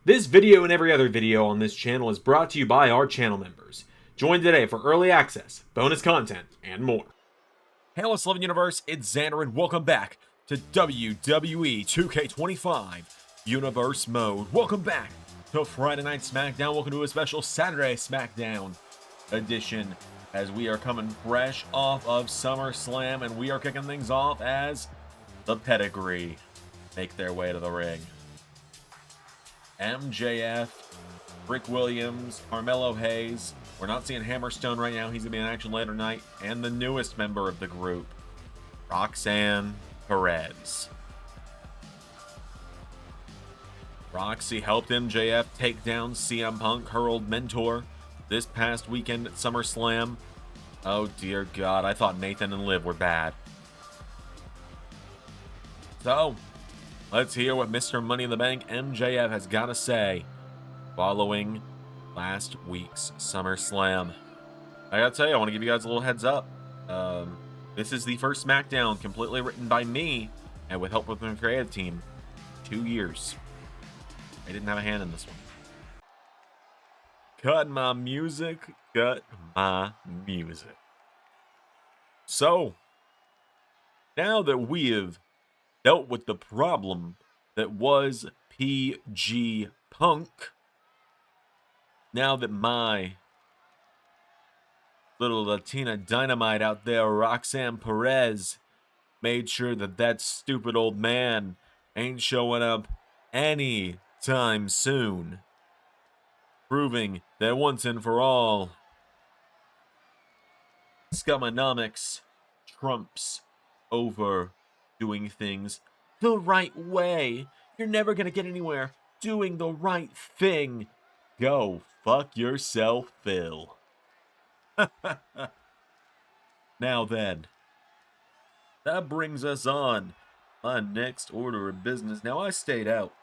This video and every other video on this channel is brought to you by our channel members. Join today for early access, bonus content, and more. Hey, what's Love Universe? It's Xander, and welcome back to WWE 2K25 Universe Mode. Welcome back to Friday Night SmackDown. Welcome to a special Saturday SmackDown edition, as we are coming fresh off of SummerSlam, and we are kicking things off as the Pedigree make their way to the ring. MJF, Rick Williams, Carmelo Hayes. We're not seeing Hammerstone right now. He's going to be in action later tonight. And the newest member of the group, Roxanne, Perez. Roxy helped MJF take down CM Punk, her old mentor, this past weekend at SummerSlam. Oh dear God, I thought Nathan and Liv were bad. So, let's hear what Mr. Money in the Bank MJF has got to say following last week's SummerSlam. I gotta tell you, I want to give you guys a little heads up. This is the first SmackDown completely written by me and with help from the creative team. 2 years. I didn't have a hand in this one. Cut my music. Cut my music. So, now that we have dealt with the problem that was PG Punk, now that my little Latina dynamite out there, Roxanne Perez, made sure that that stupid old man ain't showing up any time soon, proving that once and for all, Scumonomics trumps over doing things the right way. You're never gonna get anywhere doing the right thing. Go fuck yourself, Phil. Now then, that brings us on my next order of business. Now, I stayed out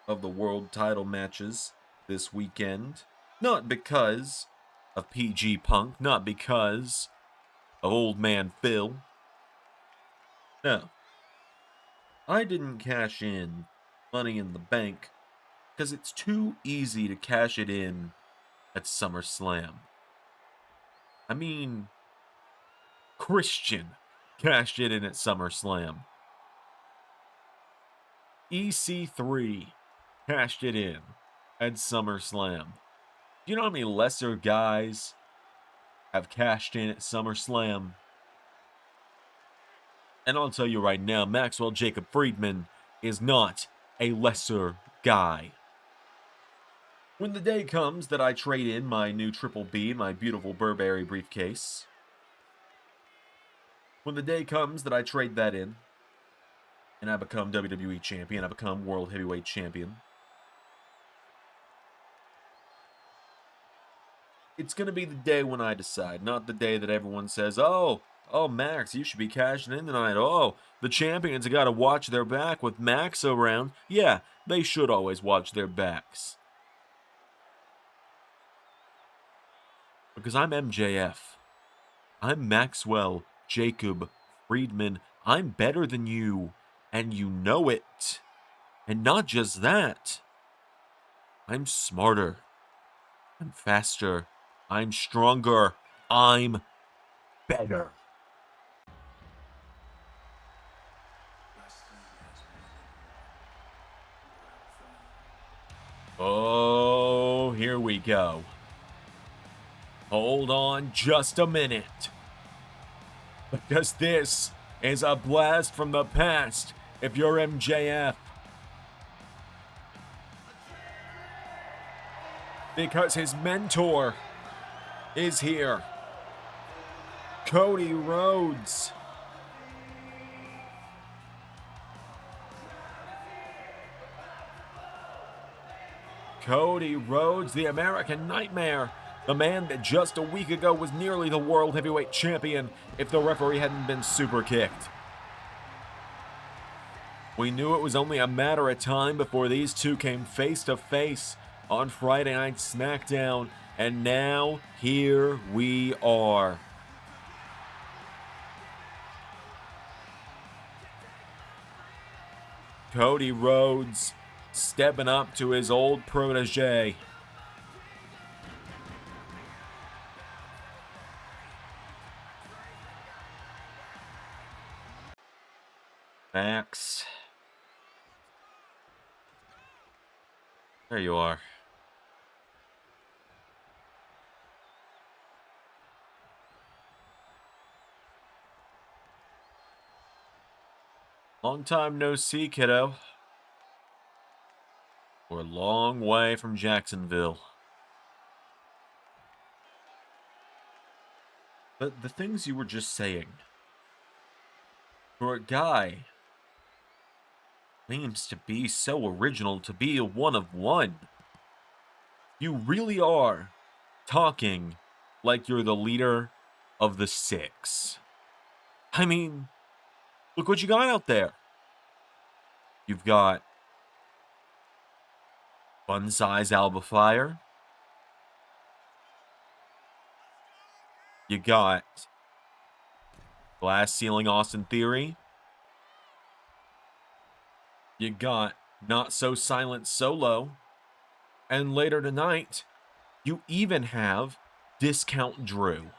of the world title matches this weekend, not because of PG Punk, not because of old man Phil. No, I didn't cash in Money in the Bank because it's too easy to cash it in at SummerSlam. I mean, Christian cashed it in at SummerSlam. EC3 cashed it in at SummerSlam. Do you know how many lesser guys have cashed in at SummerSlam? And I'll tell you right now, Maxwell Jacob Friedman is not a lesser guy. When the day comes that I trade in my new Triple B, my beautiful Burberry briefcase, when the day comes that I trade that in, and I become WWE Champion, I become World Heavyweight Champion, it's going to be the day when I decide, not the day that everyone says, oh, Max, you should be cashing in tonight. Oh, the champions have got to watch their back with Max around. Yeah, they should always watch their backs. Because I'm MJF. I'm Maxwell Jacob Friedman. I'm better than you, and you know it. And not just that. I'm smarter. I'm faster. I'm stronger. I'm better. Oh, here we go. Hold on just a minute. Because this is a blast from the past if you're MJF. Because his mentor is here. Cody Rhodes. Cody Rhodes, the American Nightmare. The man that just a week ago was nearly the World Heavyweight Champion if the referee hadn't been super kicked. We knew it was only a matter of time before these two came face to face on Friday Night SmackDown, and now here we are. Cody Rhodes stepping up to his old protege. Max. There you are. Long time no see, kiddo. We're a long way from Jacksonville. But the things you were just saying, for a guy claims to be so original, to be a one of one, you really are talking like you're the leader of the six. I mean, look what you got out there. You've got Fun Size Alba Flyer. You got Glass Ceiling Austin Theory. You got Not So Silent Solo. And later tonight, you even have Discount Drew.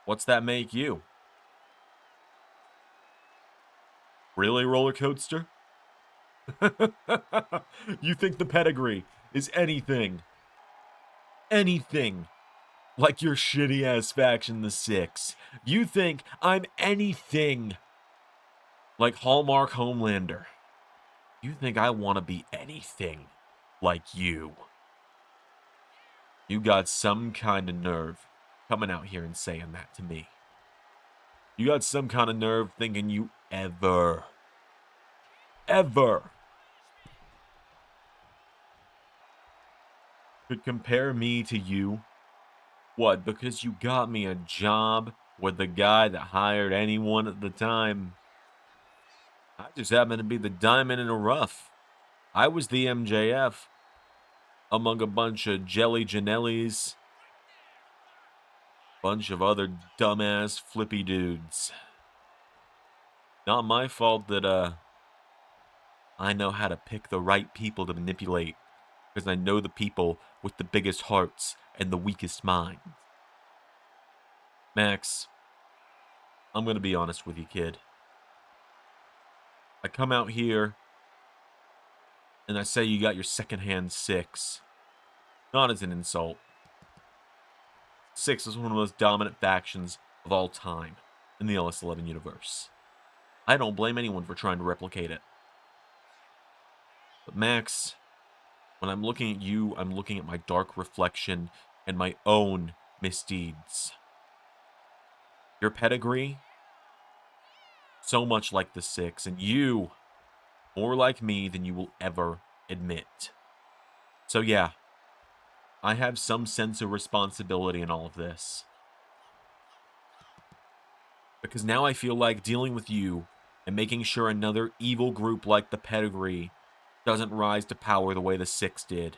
What's that make you? Really, Roller Coaster? You think the Pedigree is anything like your shitty ass faction, the Six? You think I'm anything like Hallmark Homelander? You think I want to be anything like you? You got some kind of nerve coming out here and saying that to me. You got some kind of nerve thinking you ever could compare me to you? What, because you got me a job with the guy that hired anyone at the time? I just happened to be the diamond in the rough. I was the MJF among a bunch of Jelly Janellis, bunch of other dumbass flippy dudes. Not my fault that I know how to pick the right people to manipulate, because I know the people with the biggest hearts and the weakest minds. Max, I'm going to be honest with you, kid. I come out here and I say you got your secondhand Six. Not as an insult. Six is one of the most dominant factions of all time in the LS11 universe. I don't blame anyone for trying to replicate it. But Max, when I'm looking at you, I'm looking at my dark reflection and my own misdeeds. Your pedigree, so much like the Six, and you, more like me than you will ever admit. So yeah, I have some sense of responsibility in all of this. Because now I feel like dealing with you and making sure another evil group like the Pedigree doesn't rise to power the way the Six did.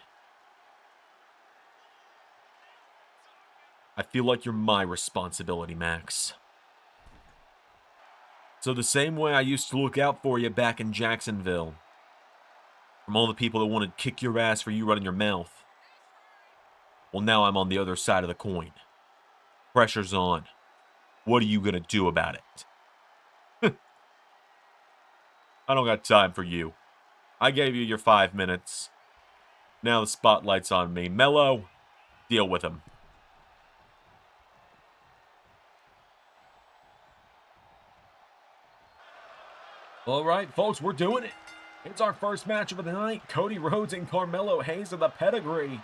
I feel like you're my responsibility, Max. So the same way I used to look out for you back in Jacksonville, from all the people that wanted to kick your ass for you running your mouth, well, now I'm on the other side of the coin. Pressure's on. What are you gonna do about it? I don't got time for you. I gave you your 5 minutes. Now the spotlight's on me. Mello, deal with him. All right, folks, we're doing it. It's our first match of the night. Cody Rhodes and Carmelo Hayes of the Pedigree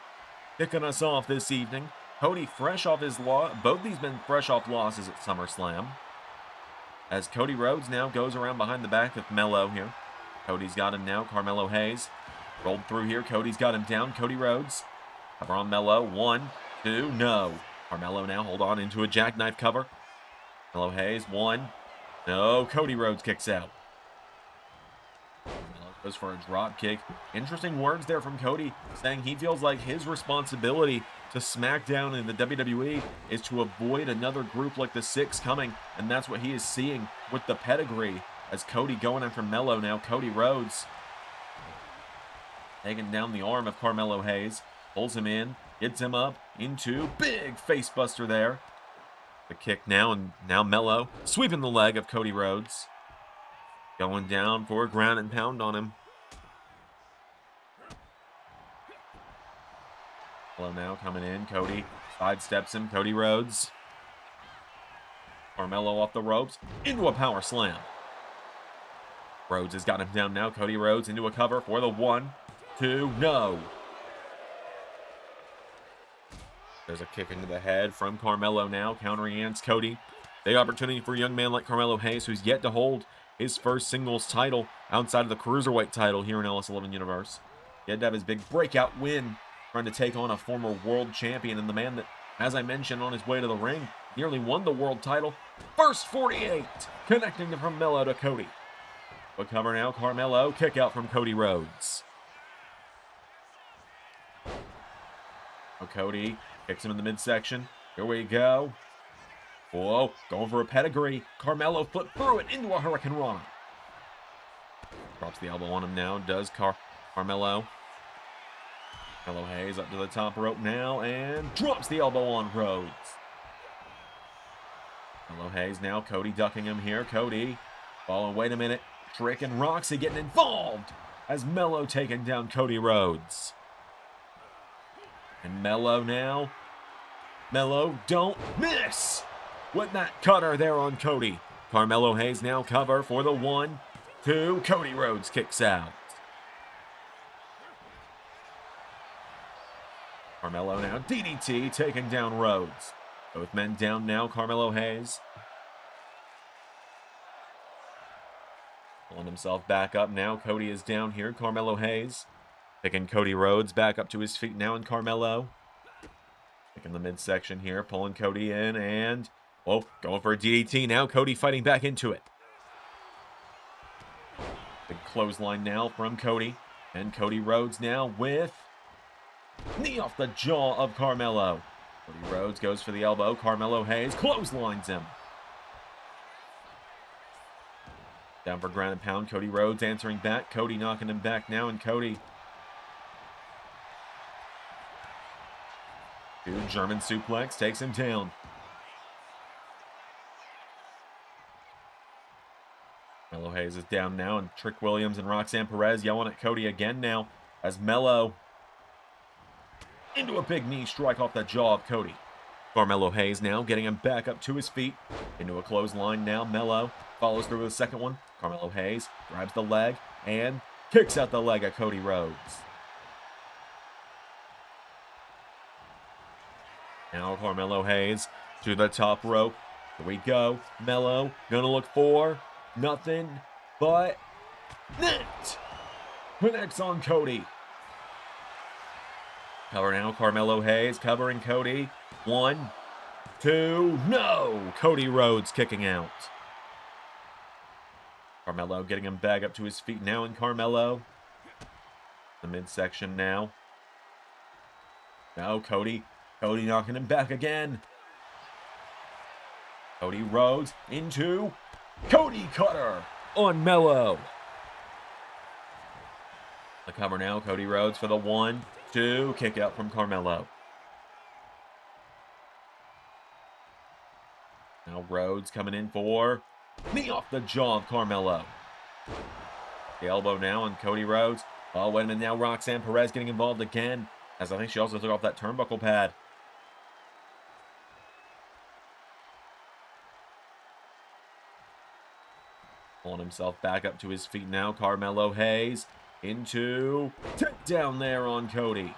kicking us off this evening. Cody fresh off his loss. Both these men fresh off losses at SummerSlam. As Cody Rhodes now goes around behind the back of Mello here. Cody's got him now. Carmelo Hayes rolled through here. Cody's got him down. Cody Rhodes. Cover on Mello. 1, 2, no. Carmelo now hold on into a jackknife cover. Mello Hayes. 1, no. Cody Rhodes kicks out. Goes for a drop kick. Interesting words there from Cody, saying he feels like his responsibility to SmackDown in the WWE is to avoid another group like the Six coming, and that's what he is seeing with the Pedigree. as Cody going after Melo now. Cody Rhodes taking down the arm of Carmelo Hayes. Pulls him in, gets him up into big face buster there. The kick now, and now Melo sweeping the leg of Cody Rhodes. Going down for a ground and pound on him. Melo now coming in. Cody sidesteps him. Cody Rhodes. Carmelo off the ropes into a power slam. Rhodes has got him down now. Cody Rhodes into a cover for the 1, 2, no. There's a kick into the head from Carmelo now, countering against Cody. Big opportunity for a young man like Carmelo Hayes, who's yet to hold his first singles title outside of the Cruiserweight title here in LS11 Universe. He had to have his big breakout win, trying to take on a former world champion and the man that, as I mentioned, on his way to the ring, nearly won the world title. First 48, connecting from Melo to Cody. But cover now, Carmelo, kick out from Cody Rhodes. Oh, Cody kicks him in the midsection. Here we go. Whoa, going for a pedigree. Carmelo flipped through it into a Hurricane Rana. Drops the elbow on him now, does Carmelo. Carmelo Hayes up to the top rope now and drops the elbow on Rhodes. Carmelo Hayes now, Cody ducking him here. Cody following, wait a minute. Trick and Roxy getting involved as Melo taking down Cody Rhodes. And Melo now. Melo, don't miss with that cutter there on Cody. Carmelo Hayes now cover for the 1, 2. Cody Rhodes kicks out. Carmelo now, DDT taking down Rhodes. Both men down now, Carmelo Hayes. Pulling himself back up now. Cody is down here. Carmelo Hayes picking Cody Rhodes back up to his feet now, and Carmelo picking the midsection here, pulling Cody in, and oh, going for a DDT now. Cody fighting back into it. Big clothesline now from Cody, and Cody Rhodes now with knee off the jaw of Carmelo. Cody Rhodes goes for the elbow. Carmelo Hayes clotheslines him. Down for ground and pound. Cody Rhodes answering back. Cody knocking him back now, and Cody. Dude, German suplex takes him down. Melo Hayes is down now, and Trick Williams and Roxanne Perez yelling at Cody again now as Melo into a big knee strike off the jaw of Cody. Carmelo Hayes now getting him back up to his feet. Into a clothesline now. Melo follows through with the second one. Carmelo Hayes grabs the leg and kicks out the leg of Cody Rhodes. Now Carmelo Hayes to the top rope. Here we go. Melo gonna look for nothing but net. Connects on Cody. Cover now, Carmelo Hayes covering Cody. 1, 2, no! Cody Rhodes kicking out. Carmelo getting him back up to his feet now, and Carmelo. The midsection now. Now Cody. Cody knocking him back again. Cody Rhodes into Cody Cutter on Melo. The cover now, Cody Rhodes for the 1, 2, kick out from Carmelo. Now Rhodes coming in for knee off the jaw of Carmelo. The elbow now on Cody Rhodes. Oh, wait a minute now. Roxanne Perez getting involved again, as I think she also took off that turnbuckle pad. Pulling himself back up to his feet now. Carmelo Hayes into takedown there on Cody.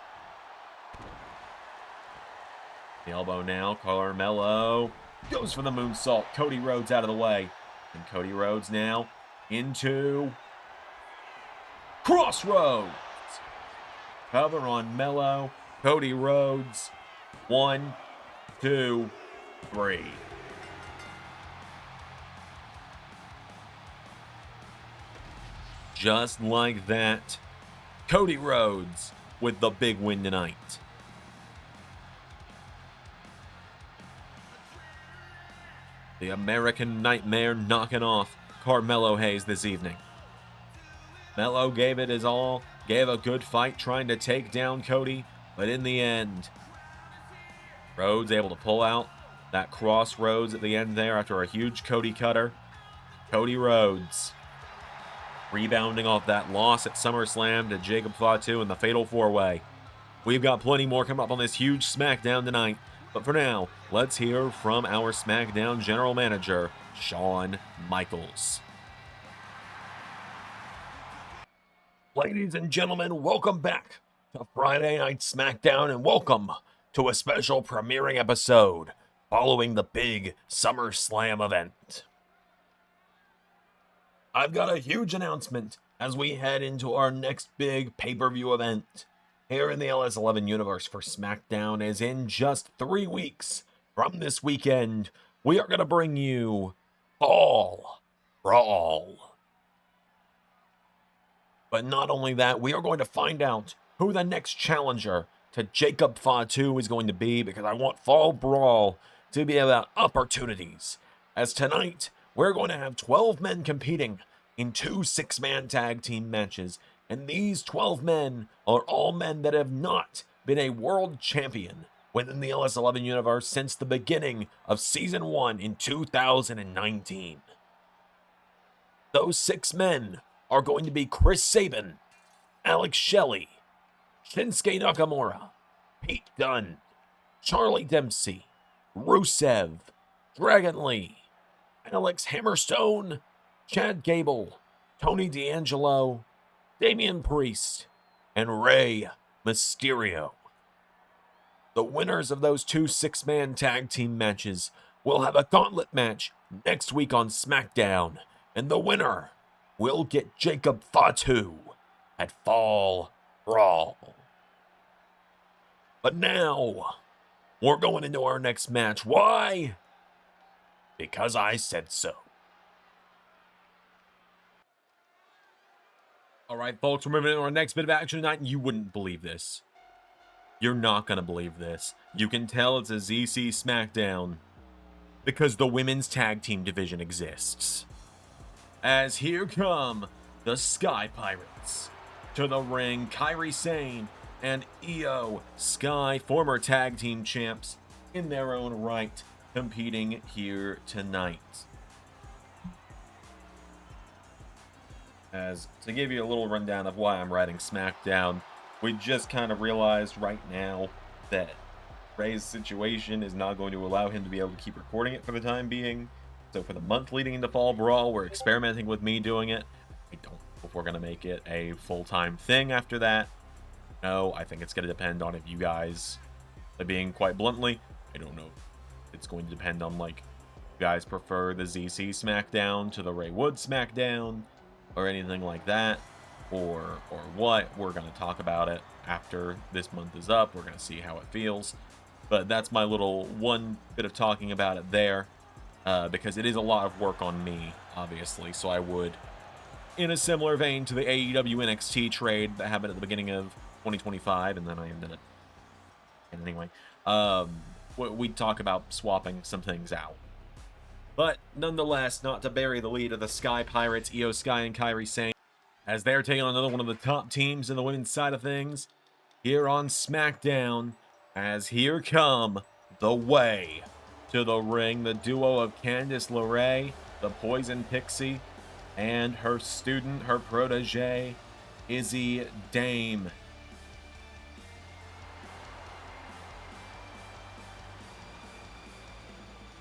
The elbow now. Carmelo goes for the moonsault. Cody Rhodes out of the way. And Cody Rhodes now into Crossroads. Cover on Melo. Cody Rhodes. 1, 2, 3. Just like that, Cody Rhodes with the big win tonight. The American Nightmare knocking off Carmelo Hayes this evening. Melo gave it his all, gave a good fight trying to take down Cody, but in the end, Rhodes able to pull out that crossroads at the end there after a huge Cody cutter. Cody Rhodes rebounding off that loss at SummerSlam to Jacob Fatu in the Fatal 4-Way. We've got plenty more coming up on this huge SmackDown tonight, but for now, let's hear from our SmackDown General Manager, Shawn Michaels. Ladies and gentlemen, welcome back to Friday Night SmackDown, and welcome to a special premiering episode following the big SummerSlam event. I've got a huge announcement as we head into our next big pay-per-view event here in the LS11 universe for SmackDown. As in just 3 weeks from this weekend, we are going to bring you Fall Brawl. But not only that, we are going to find out who the next challenger to Jacob Fatu is going to be, because I want Fall Brawl to be about opportunities. As tonight, we're going to have 12 men competing in 2 6-man tag team matches, and these 12 men are all men that have not been a world champion within the LS11 universe since the beginning of Season 1 in 2019. Those 6 men are going to be Chris Sabin, Alex Shelley, Shinsuke Nakamura, Pete Dunne, Charlie Dempsey, Rusev, Dragon Lee, Alex Hammerstone, Chad Gable, Tony D'Angelo, Damian Priest, and Rey Mysterio. The winners of those 2 6-man tag team matches will have a gauntlet match next week on SmackDown, and the winner will get Jacob Fatu at Fall Brawl. But now, we're going into our next match. Why? Because I said so. All right, folks, we're moving into our next bit of action tonight, and you wouldn't believe this. You're not going to believe this. You can tell it's a ZC SmackDown because the women's tag team division exists. As here come the Sky Pirates. To the ring, Kairi Sane and Io Sky, former tag team champs in their own right, competing here tonight. As to give you a little rundown of why I'm writing SmackDown, we just kind of realized right now that Rey's situation is not going to allow him to be able to keep recording it for the time being. So for the month leading into Fall Brawl, we're experimenting with me doing it. I don't know if we're going to make it a full-time thing after that. No, I think it's going to depend on if you guys, being quite bluntly, I don't know. It's going to depend on, like, you guys prefer the ZC SmackDown to the Ray Wood SmackDown or anything like that, or what. We're going to talk about it after this month is up. We're going to see how it feels. But that's my little one bit of talking about it there. Because it is a lot of work on me, obviously, so I would, in a similar vein to the AEW NXT trade that happened at the beginning of 2025, and then I ended it. And anyway, we'd talk about swapping some things out. But nonetheless, not to bury the lead of the Sky Pirates, Io Sky and Kairi Sane, as they're taking on another one of the top teams in the women's side of things here on SmackDown, as here come the Way. To the ring, the duo of Candice LeRae, the Poison Pixie, and her student, her protege, Izzy Dame.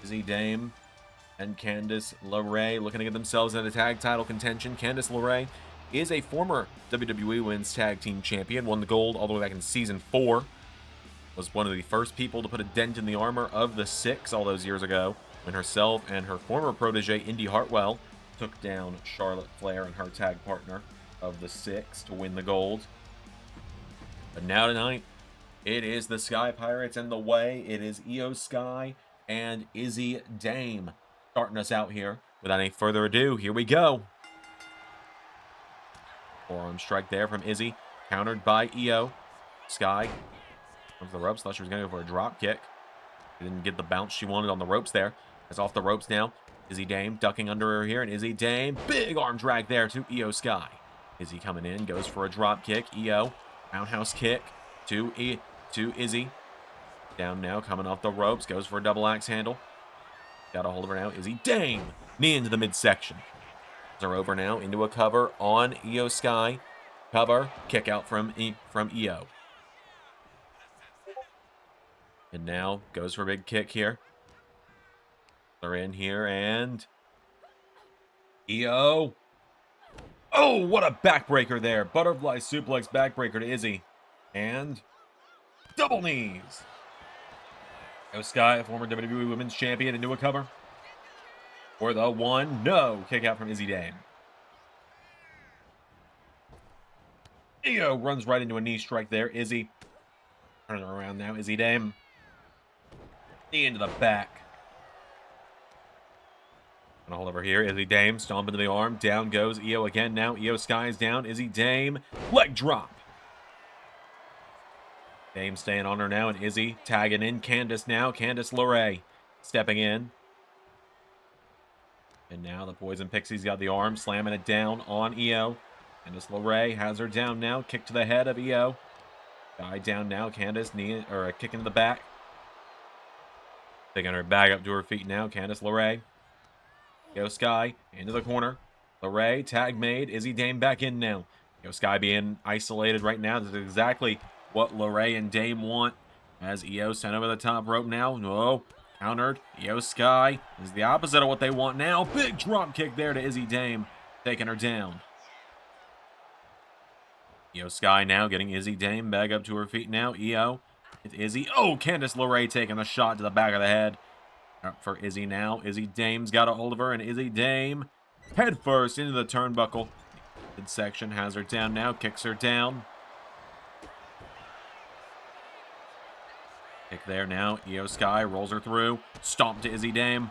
Izzy Dame and Candice LeRae looking to get themselves in a tag title contention. Candice LeRae is a former WWE Women's Tag Team Champion, won the gold all the way back in Season 4. Was one of the first people to put a dent in the armor of the Six all those years ago, when herself and her former protege, Indy Hartwell, took down Charlotte Flair and her tag partner of the Six to win the gold. But now tonight, it is the Sky Pirates and the Way. It is Io Sky and Izzy Dame starting us out here. Without any further ado, here we go. Forearm strike there from Izzy, countered by Io Sky. Comes the ropes. Thought she was going to go for a drop kick. Didn't get the bounce she wanted on the ropes there. It's off the ropes now. Izzy Dame ducking under her here, and Izzy Dame, big arm drag there to Io Sky. Izzy coming in, goes for a drop kick. Io, roundhouse kick to Izzy. Down now, coming off the ropes, goes for a double axe handle. Got a hold of her now. Izzy Dame, knee into the midsection. They're over now into a cover on Io Sky. Cover, kick out from Io. And now goes for a big kick here. They're in here and Io. Oh, what a backbreaker there. Butterfly suplex backbreaker to Izzy. And double knees. Io Sky, a former WWE Women's Champion, into a cover. For the 1, kick out from Izzy Dame. Io runs right into a knee strike there. Izzy turning around now. Izzy Dame. Knee into the back. And hold over here. Izzy Dame stomp into the arm. Down goes Io again now. Io Sky is down. Izzy Dame. Leg drop. Dame staying on her now. And Izzy tagging in. Candice now. Candice LeRae stepping in. And now the Poison Pixie's got the arm. Slamming it down on Io. Candice LeRae has her down now. Kick to the head of Io. Guy down now. Candice knee or a kick into the back. Taking her bag up to her feet now. Candice LeRae. Io Sky into the corner. LeRae tag made. Izzy Dame back in now. Io Sky being isolated right now. This is exactly what LeRae and Dame want. As Io sent over the top rope now. No. Countered. Io Sky is the opposite of what they want now. Big drop kick there to Izzy Dame. Taking her down. Io Sky now getting Izzy Dame back up to her feet now. Io. It's Izzy. Oh, Candice LeRae taking a shot to the back of the head. Up for Izzy now. Izzy Dame's got a hold of her, and Izzy Dame head first into the turnbuckle. Midsection has her down now. Kicks her down. Kick there now. Io Sky rolls her through. Stomp to Izzy Dame.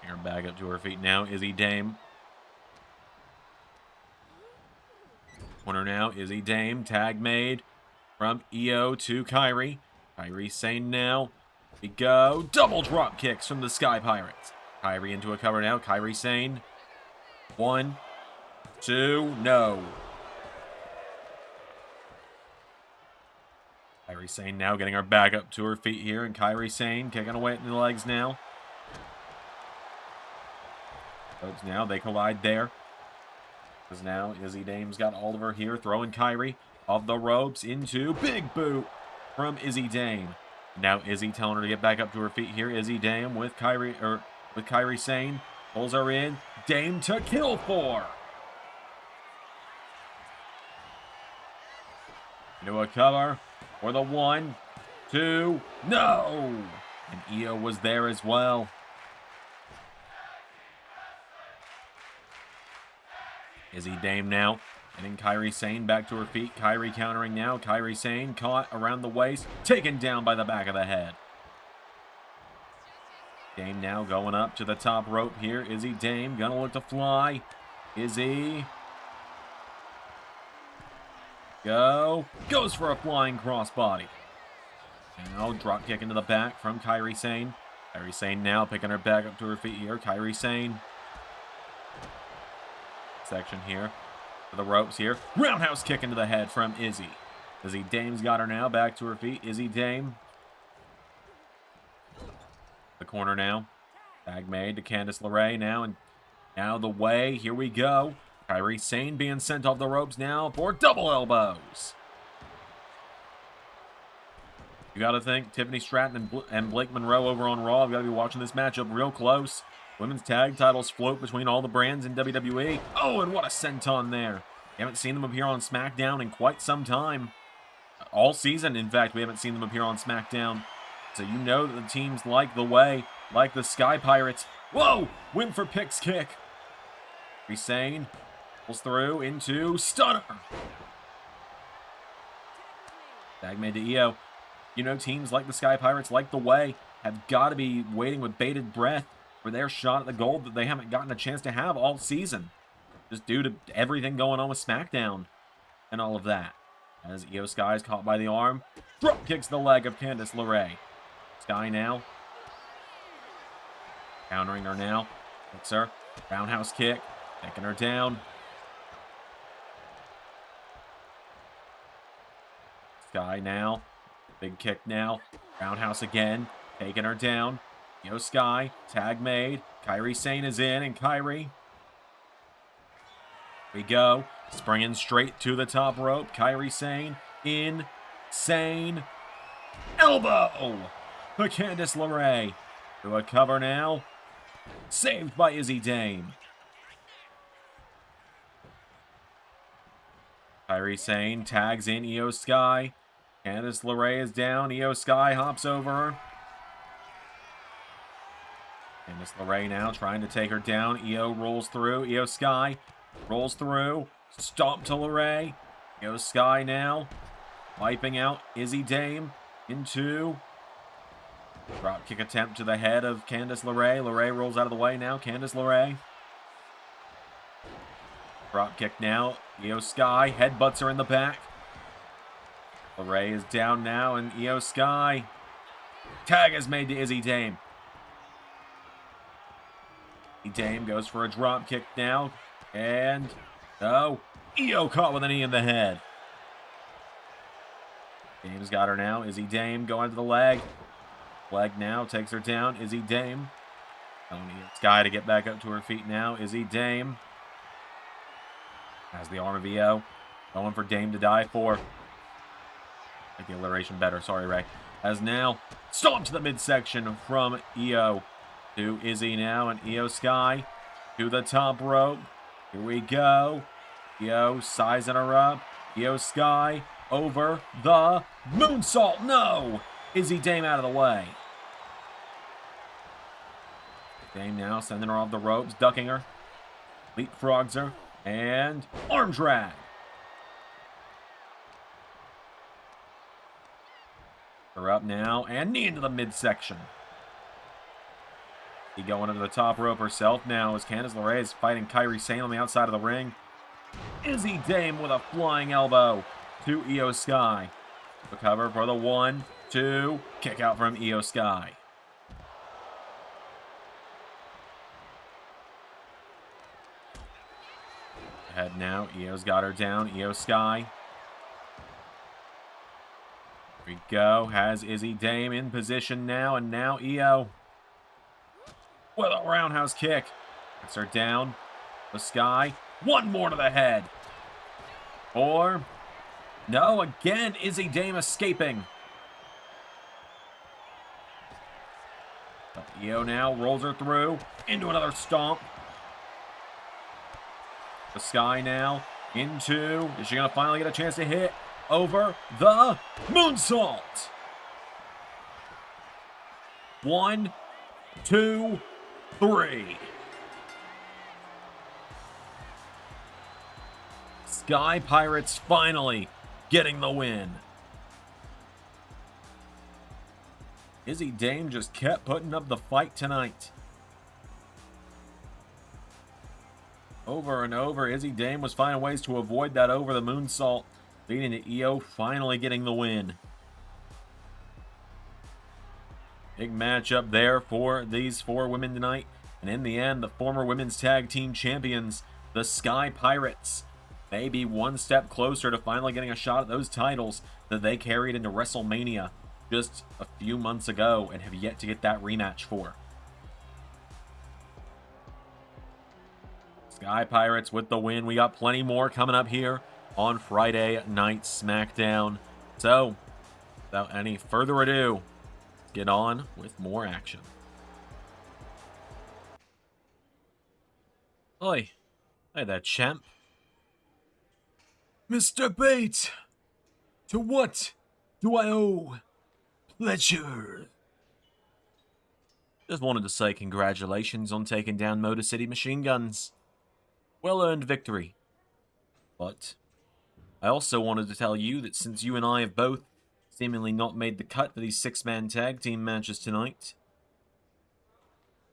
Her back up to her feet now. Izzy Dame. Corner now. Izzy Dame. Tag made from Io to Kairi. Kairi Sane now. We go. Double drop kicks from the Sky Pirates. Kairi into a cover now. Kairi Sane. 1, 2, no. Kairi Sane now getting her back up to her feet here. And Kairi Sane kicking away at the legs now. Folks, now they collide there. Because now Izzy Dame's got all of her here. Throwing Kairi off the ropes into big boot from Izzy Dame. Now Izzy telling her to get back up to her feet here. Izzy Dame with Kairi Sane. Pulls her in. Dame to kill for. Into a cover for the 1, 2, no! And Io was there as well. Izzy Dame now getting Kairi Sane back to her feet. Kairi countering now. Kairi Sane caught around the waist. Taken down by the back of the head. Dame now going up to the top rope here. Izzy Dame gonna look to fly. Izzy. Goes for a flying crossbody. Now drop kick into the back from Kairi Sane. Kairi Sane now picking her back up to her feet here. Kairi Sane. Section here. For the ropes here. Roundhouse kick into the head from Izzy. Izzy Dame's got her now back to her feet. Izzy Dame. The corner now. Tag made to Candice LeRae now. And now the way. Here we go. Kairi Sane being sent off the ropes now for double elbows. You got to think Tiffany Stratton and Blake Monroe over on Raw have got to be watching this matchup real close. Women's tag titles float between all the brands in WWE. Oh, and what a senton there. We haven't seen them appear on SmackDown in quite some time. All season, in fact, we haven't seen them appear on SmackDown. So you know that the teams like the way, like the Sky Pirates. Whoa! Win for Picks kick. Sane pulls through into Stunner. Tag made to Io. You know, teams like the Sky Pirates, like the way, have got to be waiting with bated breath for their shot at the gold that they haven't gotten a chance to have all season. Just due to everything going on with SmackDown and all of that. As Io Sky is caught by the arm. Drop kicks the leg of Candice LeRae. Sky now. Countering her now. Hits her. Roundhouse kick. Taking her down. Sky now. Big kick now. Roundhouse again. Taking her down. Io Sky. Tag made. Kairi Sane is in. And Kairi. We go. Springing straight to the top rope. Kairi Sane. Insane. Elbow. For Candice LeRae. To a cover now. Saved by Izzy Dame. Kairi Sane tags in Io Sky. Candice LeRae is down. Io Sky hops over her. Candice LeRae now trying to take her down. Io rolls through. Io Sky rolls through. Stomp to LeRae. Io Sky now wiping out Izzy Dame into drop kick attempt to the head of Candice LeRae. LeRae rolls out of the way now. Candice LeRae. Drop kick now. Io Sky headbutts her in the back. LeRae is down now, and Io Sky. Tag is made to Izzy Dame. Izzy Dame goes for a drop kick now. And, oh, Io caught with a knee in the head. Dame's got her now. Izzy Dame going to the leg. Leg now takes her down. Izzy Dame. Io Sky to get back up to her feet now. Izzy Dame has the arm of Io. Going for Dame to die for. Make the alliteration better. Sorry, Ray. As now, stomp to the midsection from Io to Izzy now. And Io Sky to the top rope. Here we go. Io sizing her up. Io Sky over the moonsault. No! Izzy Dame out of the way. Dame now sending her off the ropes, ducking her. Leapfrogs her. And arm drag. Her up now, and knee into the midsection. She going into the top rope herself now as Candice LeRae is fighting Kairi Sane on the outside of the ring. Izzy Dame with a flying elbow to Io Sky. The cover for the 1, 2, kick out from Io Sky. Ahead now, Io's got her down. Io Sky. Here we go. Has Izzy Dame in position now, and now Io with a roundhouse kick. Gets her down. The Sky. One more to the head. Or, no, again, Izzy Dame escaping. But Io now rolls her through into another stomp. The Sky now into, is she going to finally get a chance to hit over the moonsault? 1, 2, 3. Sky Pirates finally getting the win. Izzy Dame just kept putting up the fight tonight. Over and over, Izzy Dame was finding ways to avoid that over the moonsault, leading to Io finally getting the win. Big matchup there for these 4 women tonight. And in the end, the former women's tag team champions, the Sky Pirates, may be one step closer to finally getting a shot at those titles that they carried into WrestleMania just a few months ago and have yet to get that rematch for. Sky Pirates with the win. We got plenty more coming up here on Friday Night SmackDown. So, without any further ado, let's get on with more action. Oi. Hey there, champ. Mr. Bates, to what do I owe pleasure? Just wanted to say congratulations on taking down Motor City Machine Guns. Well-earned victory. But I also wanted to tell you that since you and I have both seemingly not made the cut for these 6-man tag team matches tonight,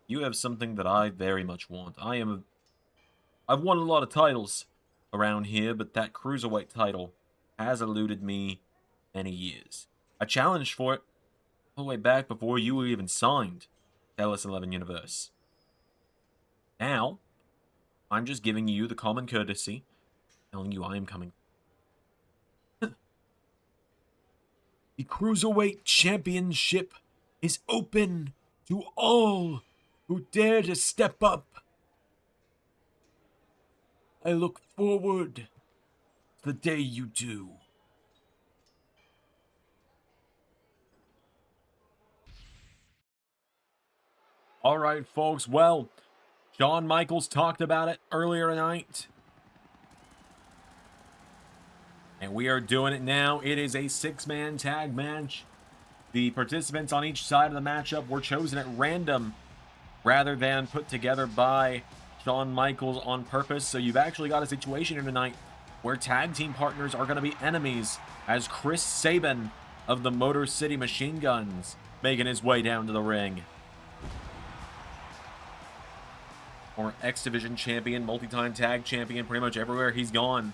you have something that I very much want. I've won a lot of titles around here, but that Cruiserweight title has eluded me many years. I challenged for it all the way back before you were even signed to LS11 Universe. Now, I'm just giving you the common courtesy, telling you I am coming. The Cruiserweight Championship is open to all who dare to step up. I look forward to the day you do. All right, folks. Well, Shawn Michaels talked about it earlier tonight. And we are doing it now. It is a 6-man tag match. The participants on each side of the matchup were chosen at random rather than put together by Shawn Michaels on purpose. So you've actually got a situation here tonight where tag team partners are going to be enemies, as Chris Sabin of the Motor City Machine Guns making his way down to the ring. Or X Division champion, multi-time tag champion, pretty much everywhere he's gone.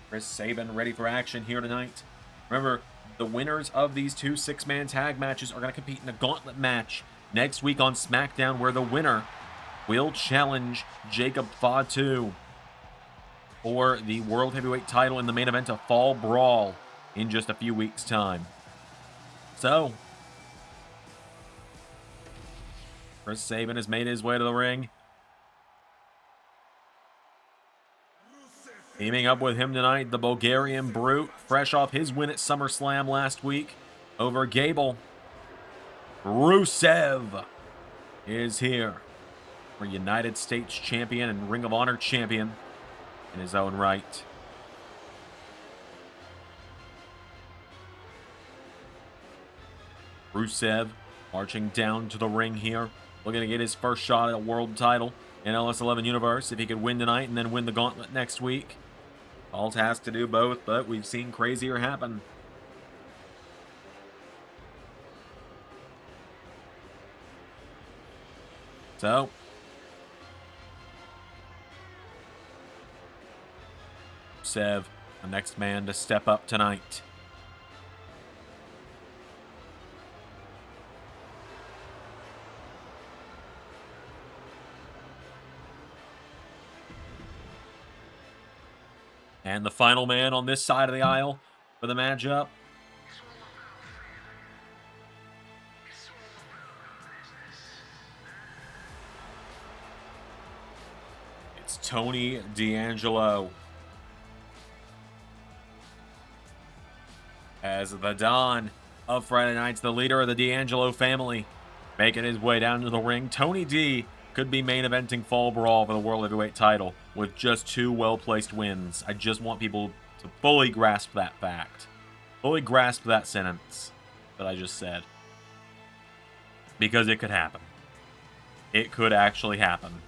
Chris Sabin ready for action here tonight. Remember, the winners of these two 6-man tag matches are going to compete in a gauntlet match next week on SmackDown, where the winner will challenge Jacob Fatu for the World Heavyweight title in the main event of Fall Brawl in just a few weeks' time. So, Chris Sabin has made his way to the ring. Teaming up with him tonight, the Bulgarian Brute, fresh off his win at SummerSlam last week over Gable. Rusev is here for United States champion and Ring of Honor champion in his own right. Rusev marching down to the ring here, looking to get his first shot at a world title in LS11 Universe if he could win tonight and then win the gauntlet next week. All tasked to do both, but we've seen crazier happen. So, Rusev, the next man to step up tonight. And the final man on this side of the aisle for the matchup. It's Tony D'Angelo. As the Don of Friday Nights, the leader of the D'Angelo family, making his way down to the ring. Tony D could be main eventing Fall Brawl for the World Heavyweight title with just 2 well-placed wins. I just want people to fully grasp that fact. Fully grasp that sentence that I just said. Because it could happen. It could actually happen.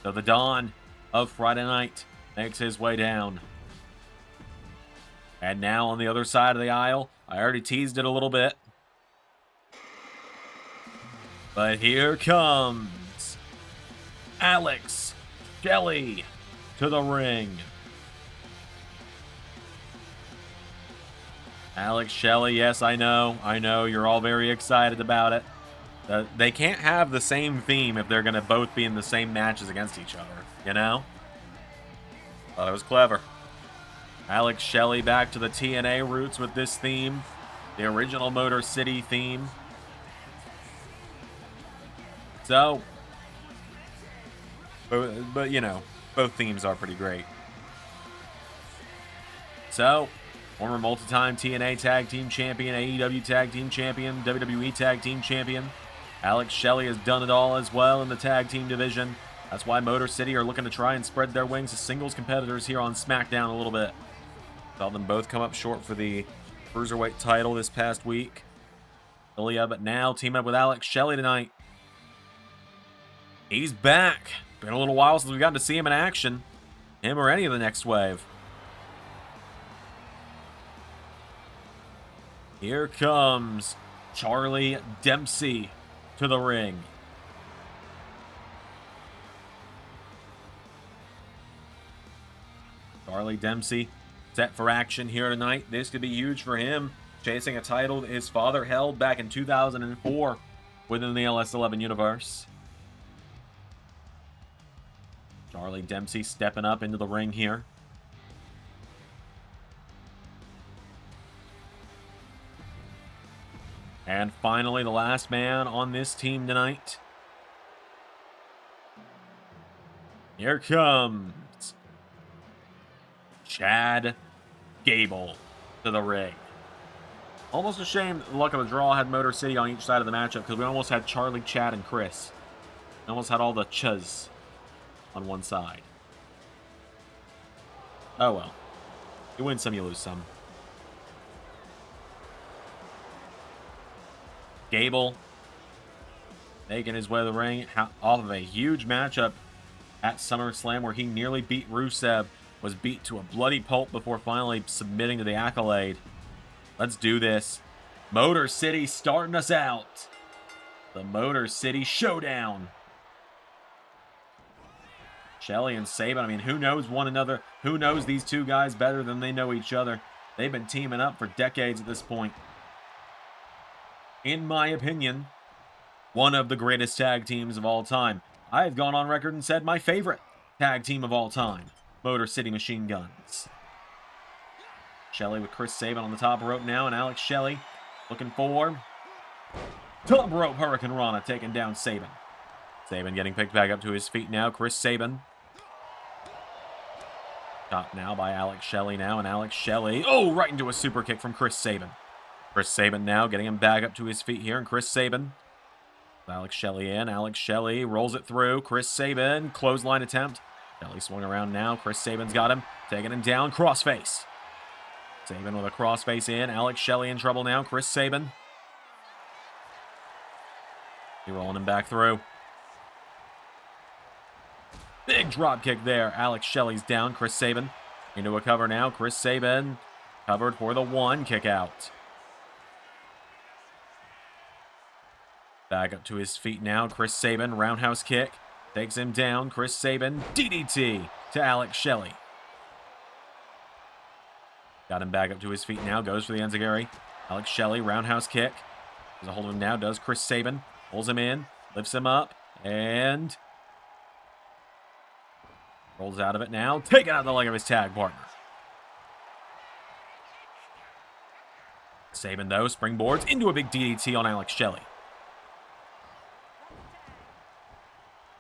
So the Don of Friday Night makes his way down. And now on the other side of the aisle, I already teased it a little bit. But here comes Alex Shelley to the ring. Alex Shelley, yes, I know, you're all very excited about it. They can't have the same theme if they're going to both be in the same matches against each other, you know? Thought it was clever. Alex Shelley back to the TNA roots with this theme, the original Motor City theme. So, but you know, both themes are pretty great. So, former multi-time TNA Tag Team Champion, AEW Tag Team Champion, WWE Tag Team Champion, Alex Shelley has done it all as well in the tag team division. That's why Motor City are looking to try and spread their wings as singles competitors here on SmackDown a little bit. Saw them both come up short for the Cruiserweight title this past week. Ilya, but now team up with Alex Shelley tonight. He's back. Been a little while since we've gotten to see him in action. Him or any of the Next Wave. Here comes Charlie Dempsey to the ring. Charlie Dempsey set for action here tonight. This could be huge for him, chasing a title that his father held back in 2004 within the LS11 universe. Charlie Dempsey stepping up into the ring here. And finally, the last man on this team tonight. Here comes Chad Gable to the ring. Almost a shame the luck of the draw had Motor City on each side of the matchup, because we almost had Charlie, Chad, and Chris. We almost had all the Chuz on one side. Oh well. You win some, you lose some. Gable making his way to the ring off of a huge matchup at SummerSlam where he nearly beat Rusev, was beat to a bloody pulp before finally submitting to the accolade. Let's do this. Motor City starting us out. The Motor City Showdown. Shelley and Sabin, I mean, who knows one another? Who knows these two guys better than they know each other? They've been teaming up for decades at this point. In my opinion, one of the greatest tag teams of all time. I have gone on record and said my favorite tag team of all time, Motor City Machine Guns. Shelley with Chris Sabin on the top rope now, and Alex Shelley looking for top rope Hurricane Rana taking down Sabin. Sabin getting picked back up to his feet now. Chris Sabin. Shot now by Alex Shelley now, and Alex Shelley, oh, right into a super kick from Chris Sabin. Chris Sabin now getting him back up to his feet here, and Chris Sabin. Alex Shelley in. Alex Shelley rolls it through. Chris Sabin, clothesline attempt. Shelley swung around now. Chris Sabin's got him, taking him down. Crossface. Sabin with a crossface in. Alex Shelley in trouble now. Chris Sabin. He's rolling him back through. Big drop kick there. Alex Shelley's down. Chris Sabin into a cover now. Chris Sabin covered for the one. Kick out. Back up to his feet now. Chris Sabin, roundhouse kick. Takes him down. Chris Sabin, DDT to Alex Shelley. Got him back up to his feet now. Goes for the enziguri. Alex Shelley, roundhouse kick. There's a hold of him now. Does Chris Sabin. Pulls him in. Lifts him up. And rolls out of it now. Taking out the leg of his tag partner. Sabin, though, springboards into a big DDT on Alex Shelley.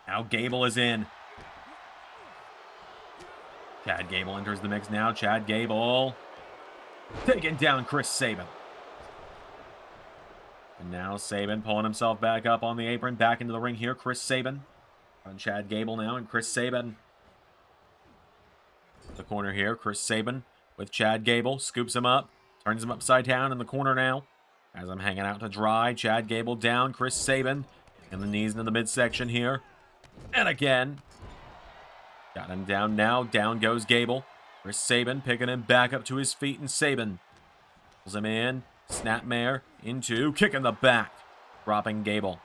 Now Gable is in. Chad Gable enters the mix now. Chad Gable taking down Chris Sabin. And now Sabin pulling himself back up on the apron. Back into the ring here. Chris Sabin on Chad Gable now. And Chris Sabin. The corner here. Chris Sabin with Chad Gable. Scoops him up. Turns him upside down in the corner now. As I'm hanging out to dry. Chad Gable down. Chris Sabin. And the knees into the midsection here. And again. Got him down now. Down goes Gable. Chris Sabin picking him back up to his feet. And Sabin pulls him in. Snapmare into kick in the back. Dropping Gable.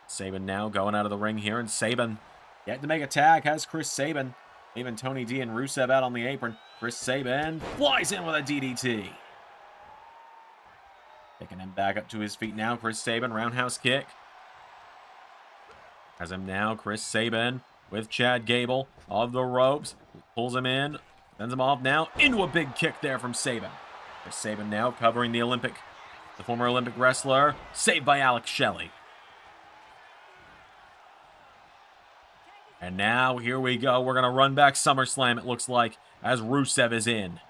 Sabin now going out of the ring here. And Sabin yet to make a tag has Chris Sabin. Even Tony D and Rusev out on the apron. Chris Sabin flies in with a DDT. Picking him back up to his feet now. Chris Sabin, roundhouse kick. Has him now. Chris Sabin with Chad Gable of the ropes. Pulls him in. Sends him off now. Into a big kick there from Sabin. Chris Sabin now covering the former Olympic wrestler. Saved by Alex Shelley. And now, here we go. We're going to run back SummerSlam, it looks like, as Rusev is in.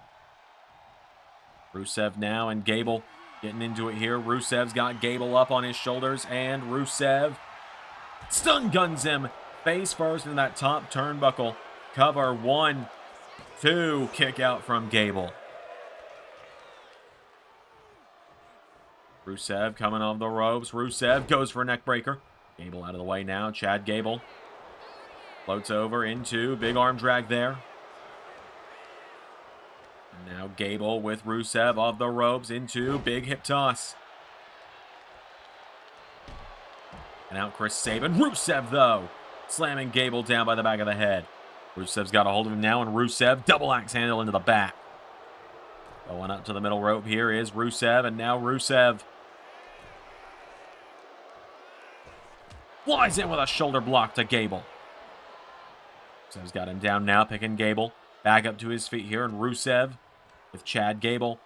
Rusev now and Gable getting into it here. Rusev's got Gable up on his shoulders, and Rusev stun guns him face first in that top turnbuckle. Cover 1, 2, kick out from Gable. Rusev coming off the ropes. Rusev goes for a neck breaker. Gable out of the way now. Chad Gable floats over into big arm drag there. And now Gable with Rusev off the ropes into big hip toss. And out Chris Sabin. Rusev, though, slamming Gable down by the back of the head. Rusev's got a hold of him now, and Rusev double axe handle into the back. Going up to the middle rope here is Rusev, and now Rusev flies in with a shoulder block to Gable. Rusev's got him down now, picking Gable. Back up to his feet here, and Rusev with Chad Gable.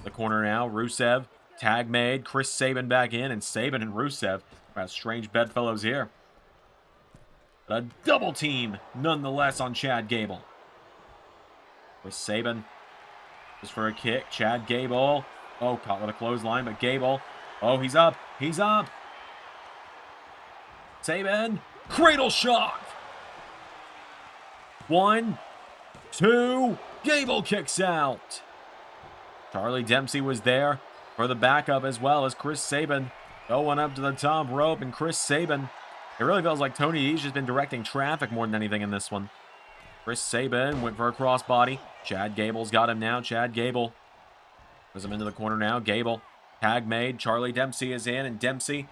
The corner now, Rusev. Tag made, Chris Sabin back in, and Sabin and Rusev got strange bedfellows here. A double team, nonetheless, on Chad Gable. Chris Sabin just for a kick. Chad Gable. Oh, caught with a clothesline, but Gable. Oh, he's up. He's up. Sabin. Cradle shock. 1, 2. Gable kicks out. Charlie Dempsey was there for the backup as well as Chris Sabin going up to the top rope. And Chris Sabin, it really feels like Tony D's just been directing traffic more than anything in this one. Chris Sabin went for a crossbody. Chad Gable's got him now. Chad Gable puts him into the corner now. Gable, tag made. Charlie Dempsey is in, and Dempsey,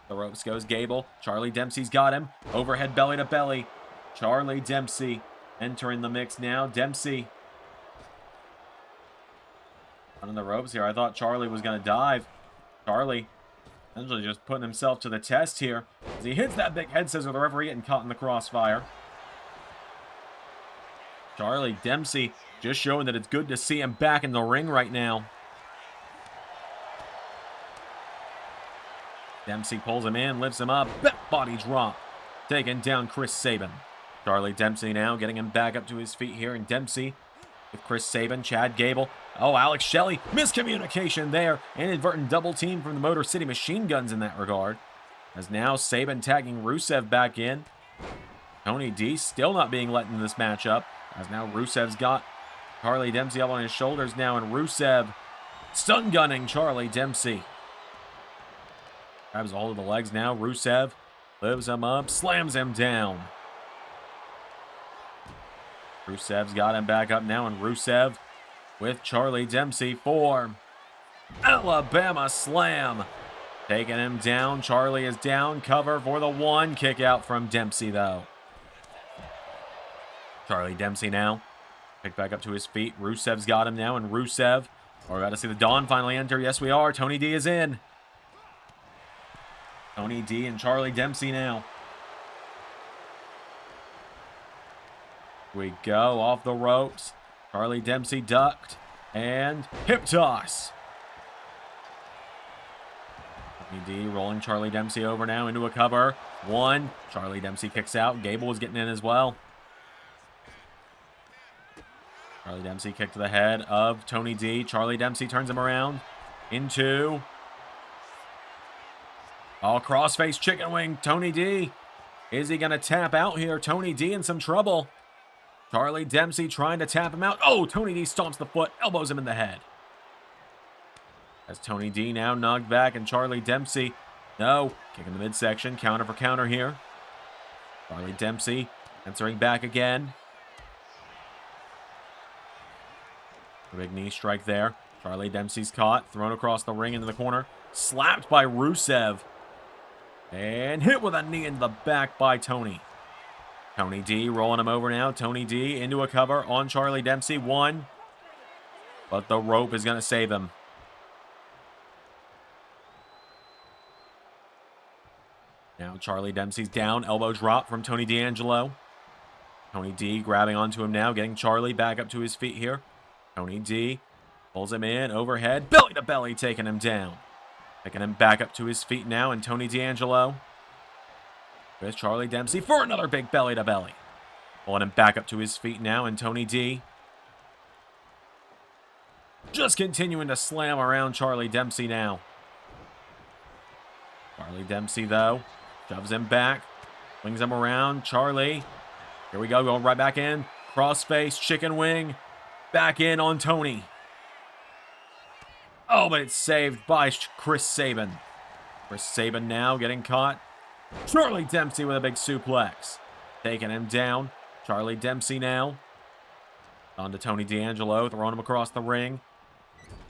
the ropes goes Gable. Charlie Dempsey's got him. Overhead belly to belly. Charlie Dempsey entering the mix now. Dempsey on the ropes here. I thought Charlie was going to dive. Charlie essentially just putting himself to the test here as he hits that big head scissor. The referee getting caught in the crossfire. Charlie Dempsey just showing that it's good to see him back in the ring right now. Dempsey pulls him in, lifts him up, back body drop, taking down Chris Sabin. Charlie Dempsey now getting him back up to his feet here, and Dempsey with Chris Sabin, Chad Gable. Oh, Alex Shelley, miscommunication there. Inadvertent double team from the Motor City Machine Guns in that regard. As now Sabin tagging Rusev back in. Tony D still not being let in this matchup. As now Rusev's got Charlie Dempsey up on his shoulders now, and Rusev stun gunning Charlie Dempsey. Grabs a hold of the legs now. Rusev lifts him up, slams him down. Rusev's got him back up now, and Rusev with Charlie Dempsey for Alabama Slam. Taking him down. Charlie is down. Cover for the 1. Kick out from Dempsey, though. Charlie Dempsey now picked back up to his feet. Rusev's got him now, and Rusev. We're about to see the Dawn finally enter. Yes, we are. Tony D is in. Tony D and Charlie Dempsey now. Here we go, off the ropes. Charlie Dempsey ducked and hip toss. Tony D rolling Charlie Dempsey over now into a cover. 1. Charlie Dempsey kicks out. Gable was getting in as well. Charlie Dempsey kick to the head of Tony D. Charlie Dempsey turns him around into... Oh, crossface chicken wing. Tony D. Is he going to tap out here? Tony D in some trouble. Charlie Dempsey trying to tap him out. Oh, Tony D stomps the foot, elbows him in the head. As Tony D now knocked back, and Charlie Dempsey, no, kick in the midsection, counter for counter here. Charlie Dempsey answering back again. A big knee strike there. Charlie Dempsey's caught, thrown across the ring into the corner, slapped by Rusev, and hit with a knee in the back by Tony. Tony D rolling him over now. Tony D into a cover on Charlie Dempsey. 1. But the rope is going to save him. Now Charlie Dempsey's down. Elbow drop from Tony D'Angelo. Tony D grabbing onto him now. Getting Charlie back up to his feet here. Tony D pulls him in. Overhead. Belly to belly taking him down. Picking him back up to his feet now. And Tony D'Angelo with Charlie Dempsey for another big belly to belly. Pulling him back up to his feet now, and Tony D just continuing to slam around Charlie Dempsey now. Charlie Dempsey, though, shoves him back, swings him around. Charlie, here we go, going right back in. Crossface, chicken wing, back in on Tony. Oh, but it's saved by Chris Sabin. Chris Sabin now getting caught. Charlie Dempsey with a big suplex. Taking him down. Charlie Dempsey now. On to Tony D'Angelo, throwing him across the ring.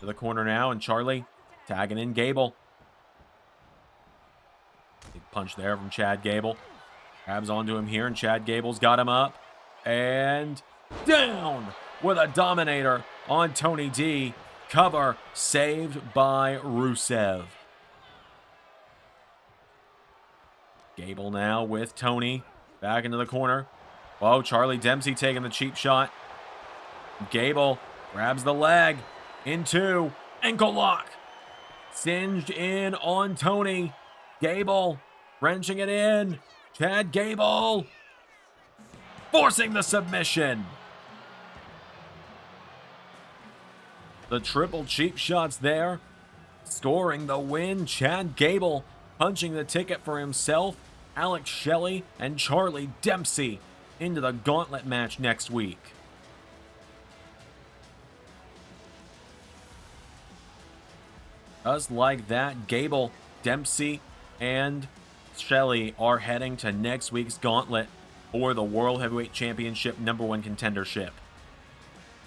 To the corner now, and Charlie tagging in Gable. Big punch there from Chad Gable. Grabs onto him here, and Chad Gable's got him up. And down with a Dominator on Tony D. Cover saved by Rusev. Gable now with Tony. Back into the corner. Oh, Charlie Dempsey taking the cheap shot. Gable grabs the leg. Into ankle lock. Singed in on Tony. Gable wrenching it in. Chad Gable forcing the submission. The triple cheap shots there. Scoring the win. Chad Gable punching the ticket for himself, Alex Shelley, and Charlie Dempsey into the gauntlet match next week. Just like that, Gable, Dempsey, and Shelley are heading to next week's gauntlet for the World Heavyweight Championship #1 contendership.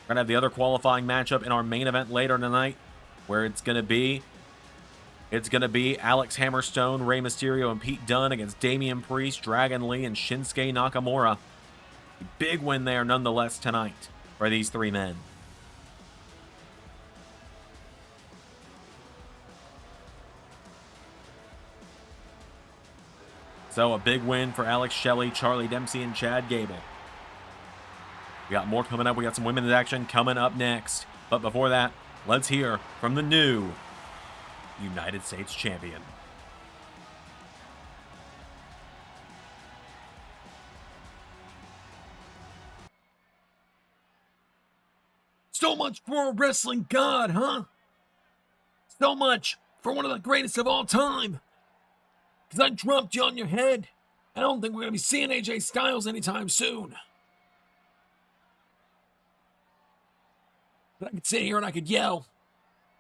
We're going to have the other qualifying matchup in our main event later tonight, where it's going to be Alex Hammerstone, Rey Mysterio, and Pete Dunne against Damian Priest, Dragon Lee, and Shinsuke Nakamura. A big win there nonetheless tonight for these three men. So a big win for Alex Shelley, Charlie Dempsey, and Chad Gable. We got more coming up. We got some women's action coming up next. But before that, let's hear from the new United States Champion. So much for a wrestling god, huh? So much for one of the greatest of all time. Because I dropped you on your head. I don't think we're going to be seeing AJ Styles anytime soon. But I could sit here and I could yell.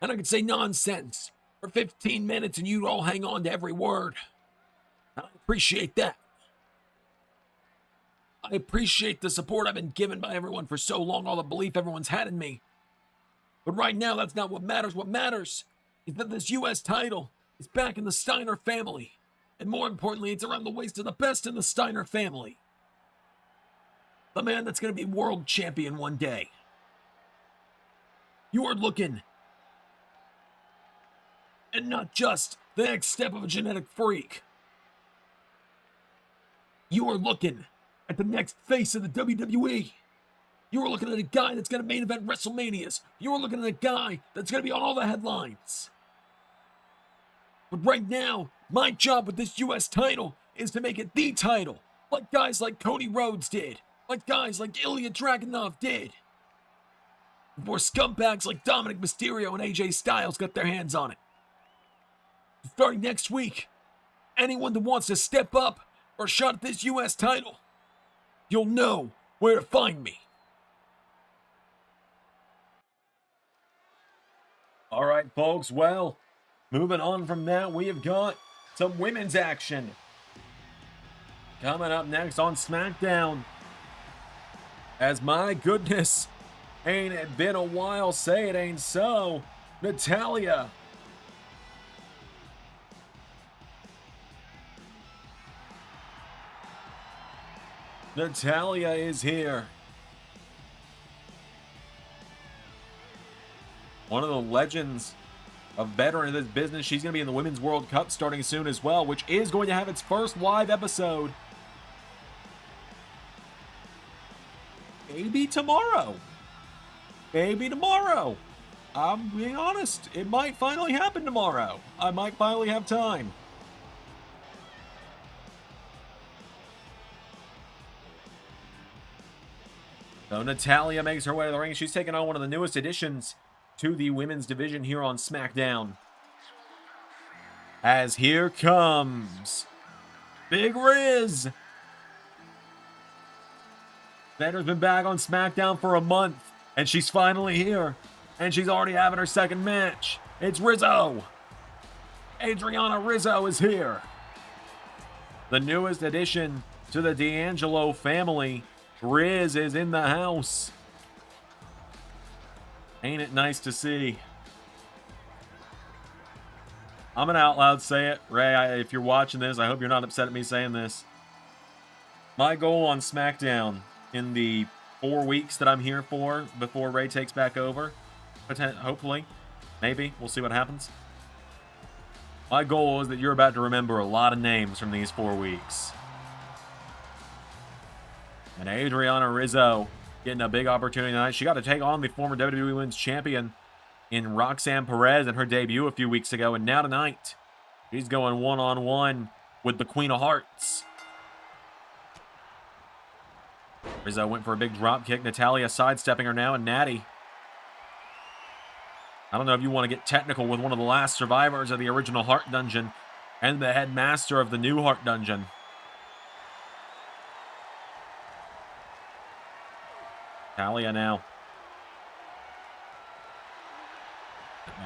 And I could say nonsense for 15 minutes and you'd all hang on to every word. I appreciate that. I appreciate the support I've been given by everyone for so long, all the belief everyone's had in me. But right now, that's not what matters. What matters is that this U.S. title is back in the Steiner family. And more importantly, it's around the waist of the best in the Steiner family. The man that's going to be world champion one day. You are looking at not just the next step of a genetic freak. You are looking at the next face of the WWE. You are looking at a guy that's going to main event WrestleManias. You are looking at a guy that's going to be on all the headlines. But right now, my job with this U.S. title is to make it the title, like guys like Cody Rhodes did, like guys like Ilya Dragunov did, before scumbags like Dominic Mysterio and AJ Styles got their hands on it. Starting next week, anyone that wants to step up for a shot at this U.S. title, you'll know where to find me. All right, folks. Well, moving on from that, we have got some women's action coming up next on SmackDown. As my goodness, ain't it been a while? Say it ain't so. Natalya is here. One of the legends, a veteran of this business. She's going to be in the Women's World Cup starting soon as well, which is going to have its first live episode maybe tomorrow. I'm being honest. It might finally happen tomorrow. I might finally have time. So Natalya makes her way to the ring. She's taking on one of the newest additions to the women's division here on SmackDown. As here comes Big Riz. Vander's been back on SmackDown for a month, and she's finally here. And she's already having her second match. It's Rizzo. Adriana Rizzo is here. The newest addition to the D'Angelo family. Riz is in the house. Ain't it nice to see? I'm gonna out loud say it. Ray, if you're watching this, I hope you're not upset at me saying this. My goal on SmackDown in the 4 weeks that I'm here for before Ray takes back over, hopefully, maybe, we'll see what happens. My goal is that you're about to remember a lot of names from these 4 weeks. And Adriana Rizzo getting a big opportunity tonight. She got to take on the former WWE Women's Champion in Roxanne Perez in her debut a few weeks ago. And now tonight, she's going one-on-one with the Queen of Hearts. Rizzo went for a big drop kick. Natalya sidestepping her now, and Natty. I don't know if you want to get technical with one of the last survivors of the original Heart Dungeon and the headmaster of the new Heart Dungeon. Natalya now.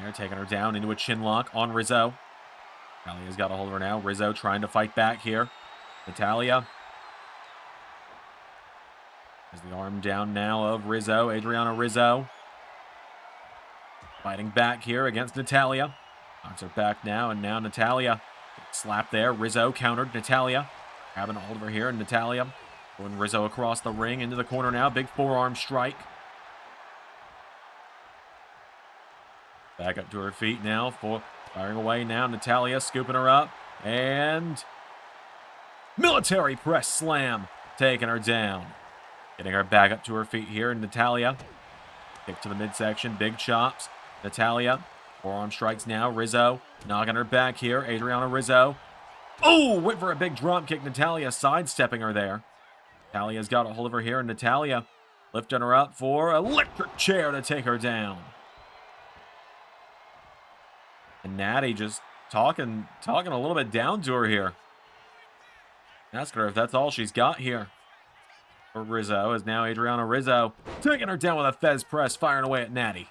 They're taking her down into a chin lock on Rizzo. Natalya's got a hold of her now. Rizzo trying to fight back here. Natalya. Has the arm down now of Rizzo. Adriana Rizzo. Fighting back here against Natalya. Knocks her back now, and now Natalya. Slap there. Rizzo countered Natalya. Grabbing a hold of her here, and Natalya. Going Rizzo across the ring into the corner now. Big forearm strike. Back up to her feet now. Firing away now. Natalya scooping her up. And military press slam. Taking her down. Getting her back up to her feet here. And Natalya. Kick to the midsection. Big chops. Natalya. Forearm strikes now. Rizzo. Knocking her back here. Adriana Rizzo. Oh! Went for a big drop kick. Natalya sidestepping her there. Natalya's got a hold of her here. And Natalya lifting her up for electric chair to take her down. And Natty just talking a little bit down to her here. Asking her if that's all she's got here. For Rizzo is now Adriana Rizzo taking her down with a Fez press, firing away at Natty.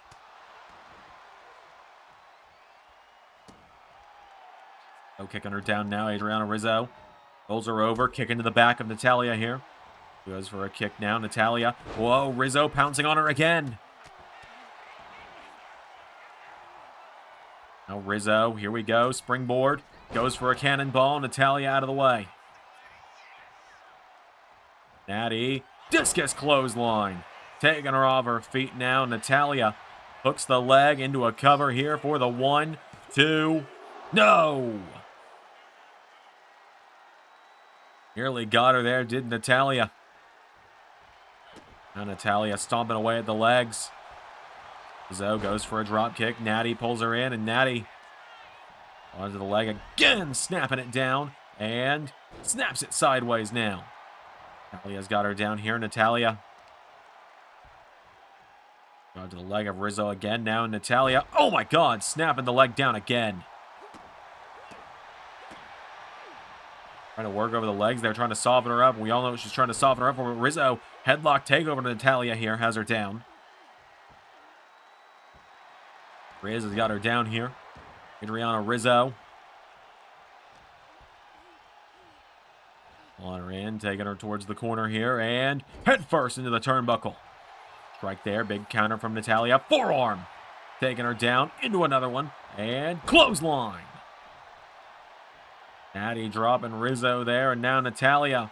Oh, kicking her down now, Adriana Rizzo. Rolls her over, kick into the back of Natalya here. Goes for a kick now, Natalya. Whoa, Rizzo pouncing on her again. Now Rizzo, here we go, springboard. Goes for a cannonball, Natalya out of the way. Natty, discus clothesline. Taking her off her feet now. Natalya hooks the leg into a cover here for the 1, 2. No! Nearly got her there, did Natalya. Now Natalya stomping away at the legs. Rizzo goes for a drop kick. Natty pulls her in, and Natty onto the leg again, snapping it down, and snaps it sideways now. Natalya's got her down here. Natalya. Onto the leg of Rizzo again now. Natalya. Oh my God, snapping the leg down again. Trying to work over the legs. They're trying to soften her up. We all know she's trying to soften her up. Rizzo, headlock takeover to Natalya here, has her down. Riz has got her down here. Adriana Rizzo. On her in, taking her towards the corner here, and head first into the turnbuckle. Strike there, big counter from Natalya. Forearm. Taking her down into another one, and clothesline. Natty dropping Rizzo there, and now Natalya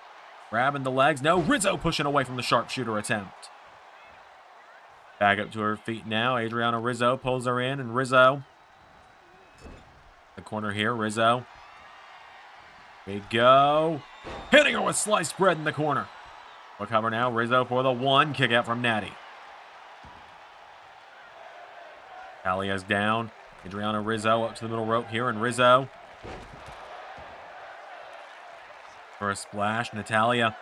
grabbing the legs. No, Rizzo pushing away from the sharpshooter attempt. Back up to her feet now. Adriana Rizzo pulls her in, and Rizzo. The corner here, Rizzo. We go. Hitting her with sliced bread in the corner. We'll cover now. Rizzo for the 1. Kick out from Natty. Natalya's down. Adriana Rizzo up to the middle rope here, and Rizzo. For a splash, Natalya.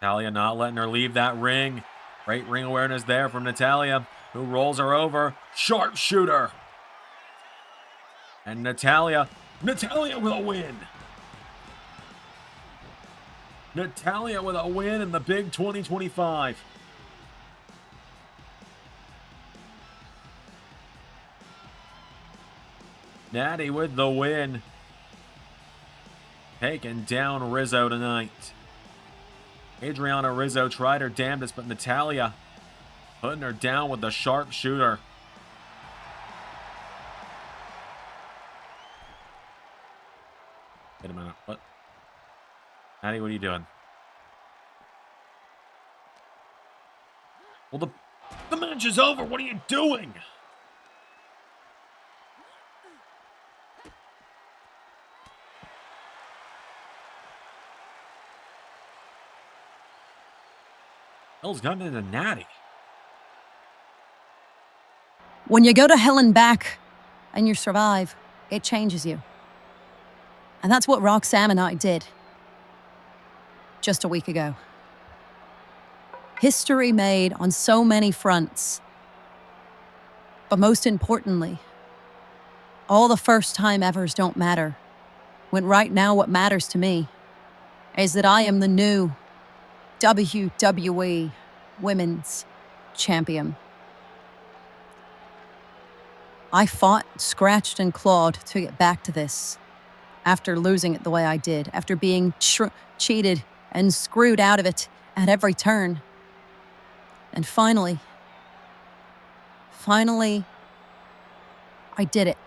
Natalya not letting her leave that ring. Great ring awareness there from Natalya, who rolls her over. Sharpshooter. And Natalya with a win. Natalya with a win in the big 2025. Natty with the win. Taking down Rizzo tonight. Adriana Rizzo tried her damnedest, but Natalya putting her down with the sharpshooter. Wait a minute. What? Natty, what are you doing? Well, the match is over. What are you doing? Hell's gotten into Natty. When you go to hell and back and you survive, it changes you. And that's what Roxanne and I did just a week ago. History made on so many fronts. But most importantly, all the first-time evers don't matter. When right now what matters to me is that I am the new WWE Women's Champion. I fought, scratched, and clawed to get back to this after losing it the way I did, after being cheated and screwed out of it at every turn. And finally, I did it.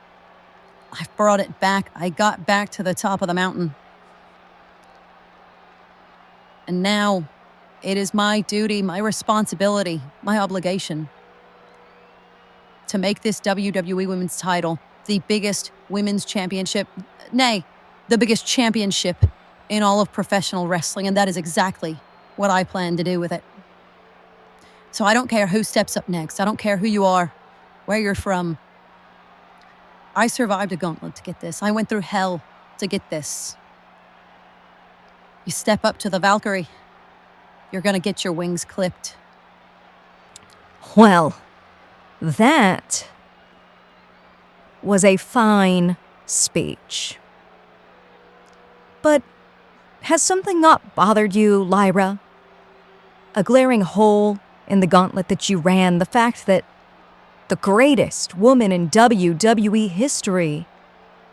I brought it back. I got back to the top of the mountain. And now it is my duty, my responsibility, my obligation to make this WWE Women's title the biggest women's championship, nay, the biggest championship in all of professional wrestling, and that is exactly what I plan to do with it. So I don't care who steps up next. I don't care who you are, where you're from. I survived a gauntlet to get this. I went through hell to get this. You step up to the Valkyrie, you're gonna get your wings clipped. Well, that was a fine speech. But has something not bothered you, Lyra? A glaring hole in the gauntlet that you ran, the fact that the greatest woman in WWE history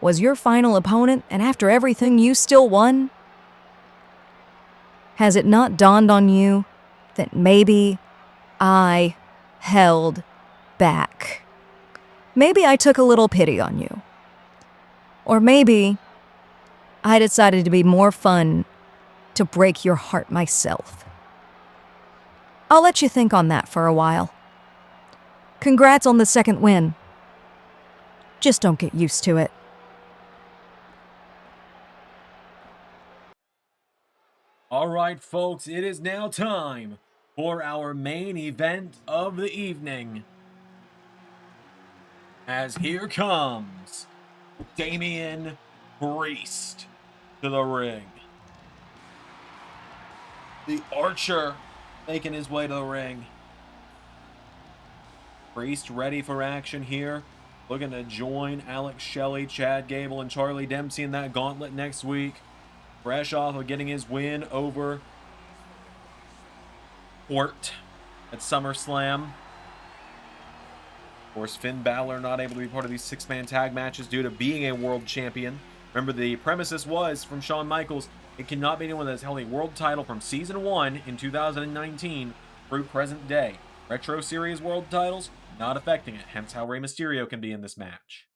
was your final opponent, and after everything, you still won? Has it not dawned on you that maybe I held back? Maybe I took a little pity on you. Or maybe I decided to be more fun to break your heart myself. I'll let you think on that for a while. Congrats on the second win. Just don't get used to it. All right, folks, it is now time for our main event of the evening. As here comes Damian Priest to the ring. The Archer making his way to the ring. Priest ready for action here. Looking to join Alex Shelley, Chad Gable, and Charlie Dempsey in that gauntlet next week. Fresh off of getting his win over Ort at SummerSlam. Of course, Finn Balor not able to be part of these six-man tag matches due to being a world champion. Remember, the premises was from Shawn Michaels, it cannot be anyone that has held a world title from Season 1 in 2019 through present day. Retro Series world titles, not affecting it, hence how Rey Mysterio can be in this match.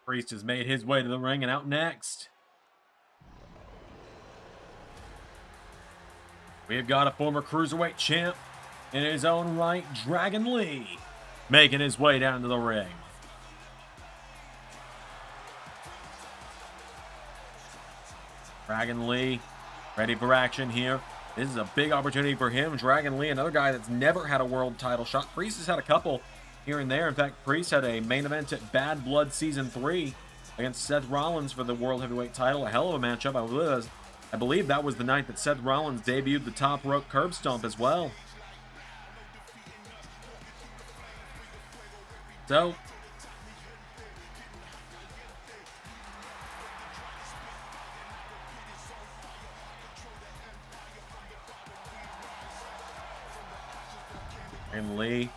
Priest has made his way to the ring, and out next, we've got a former Cruiserweight champ in his own right, Dragon Lee, making his way down to the ring. Dragon Lee, ready for action here. This is a big opportunity for him. Dragon Lee, another guy that's never had a world title shot. Priest has had a couple here and there. In fact, Priest had a main event at Bad Blood Season 3 against Seth Rollins for the World Heavyweight title. A hell of a matchup. I believe that was the night that Seth Rollins debuted the top rope curb stomp as well. So, and Lee.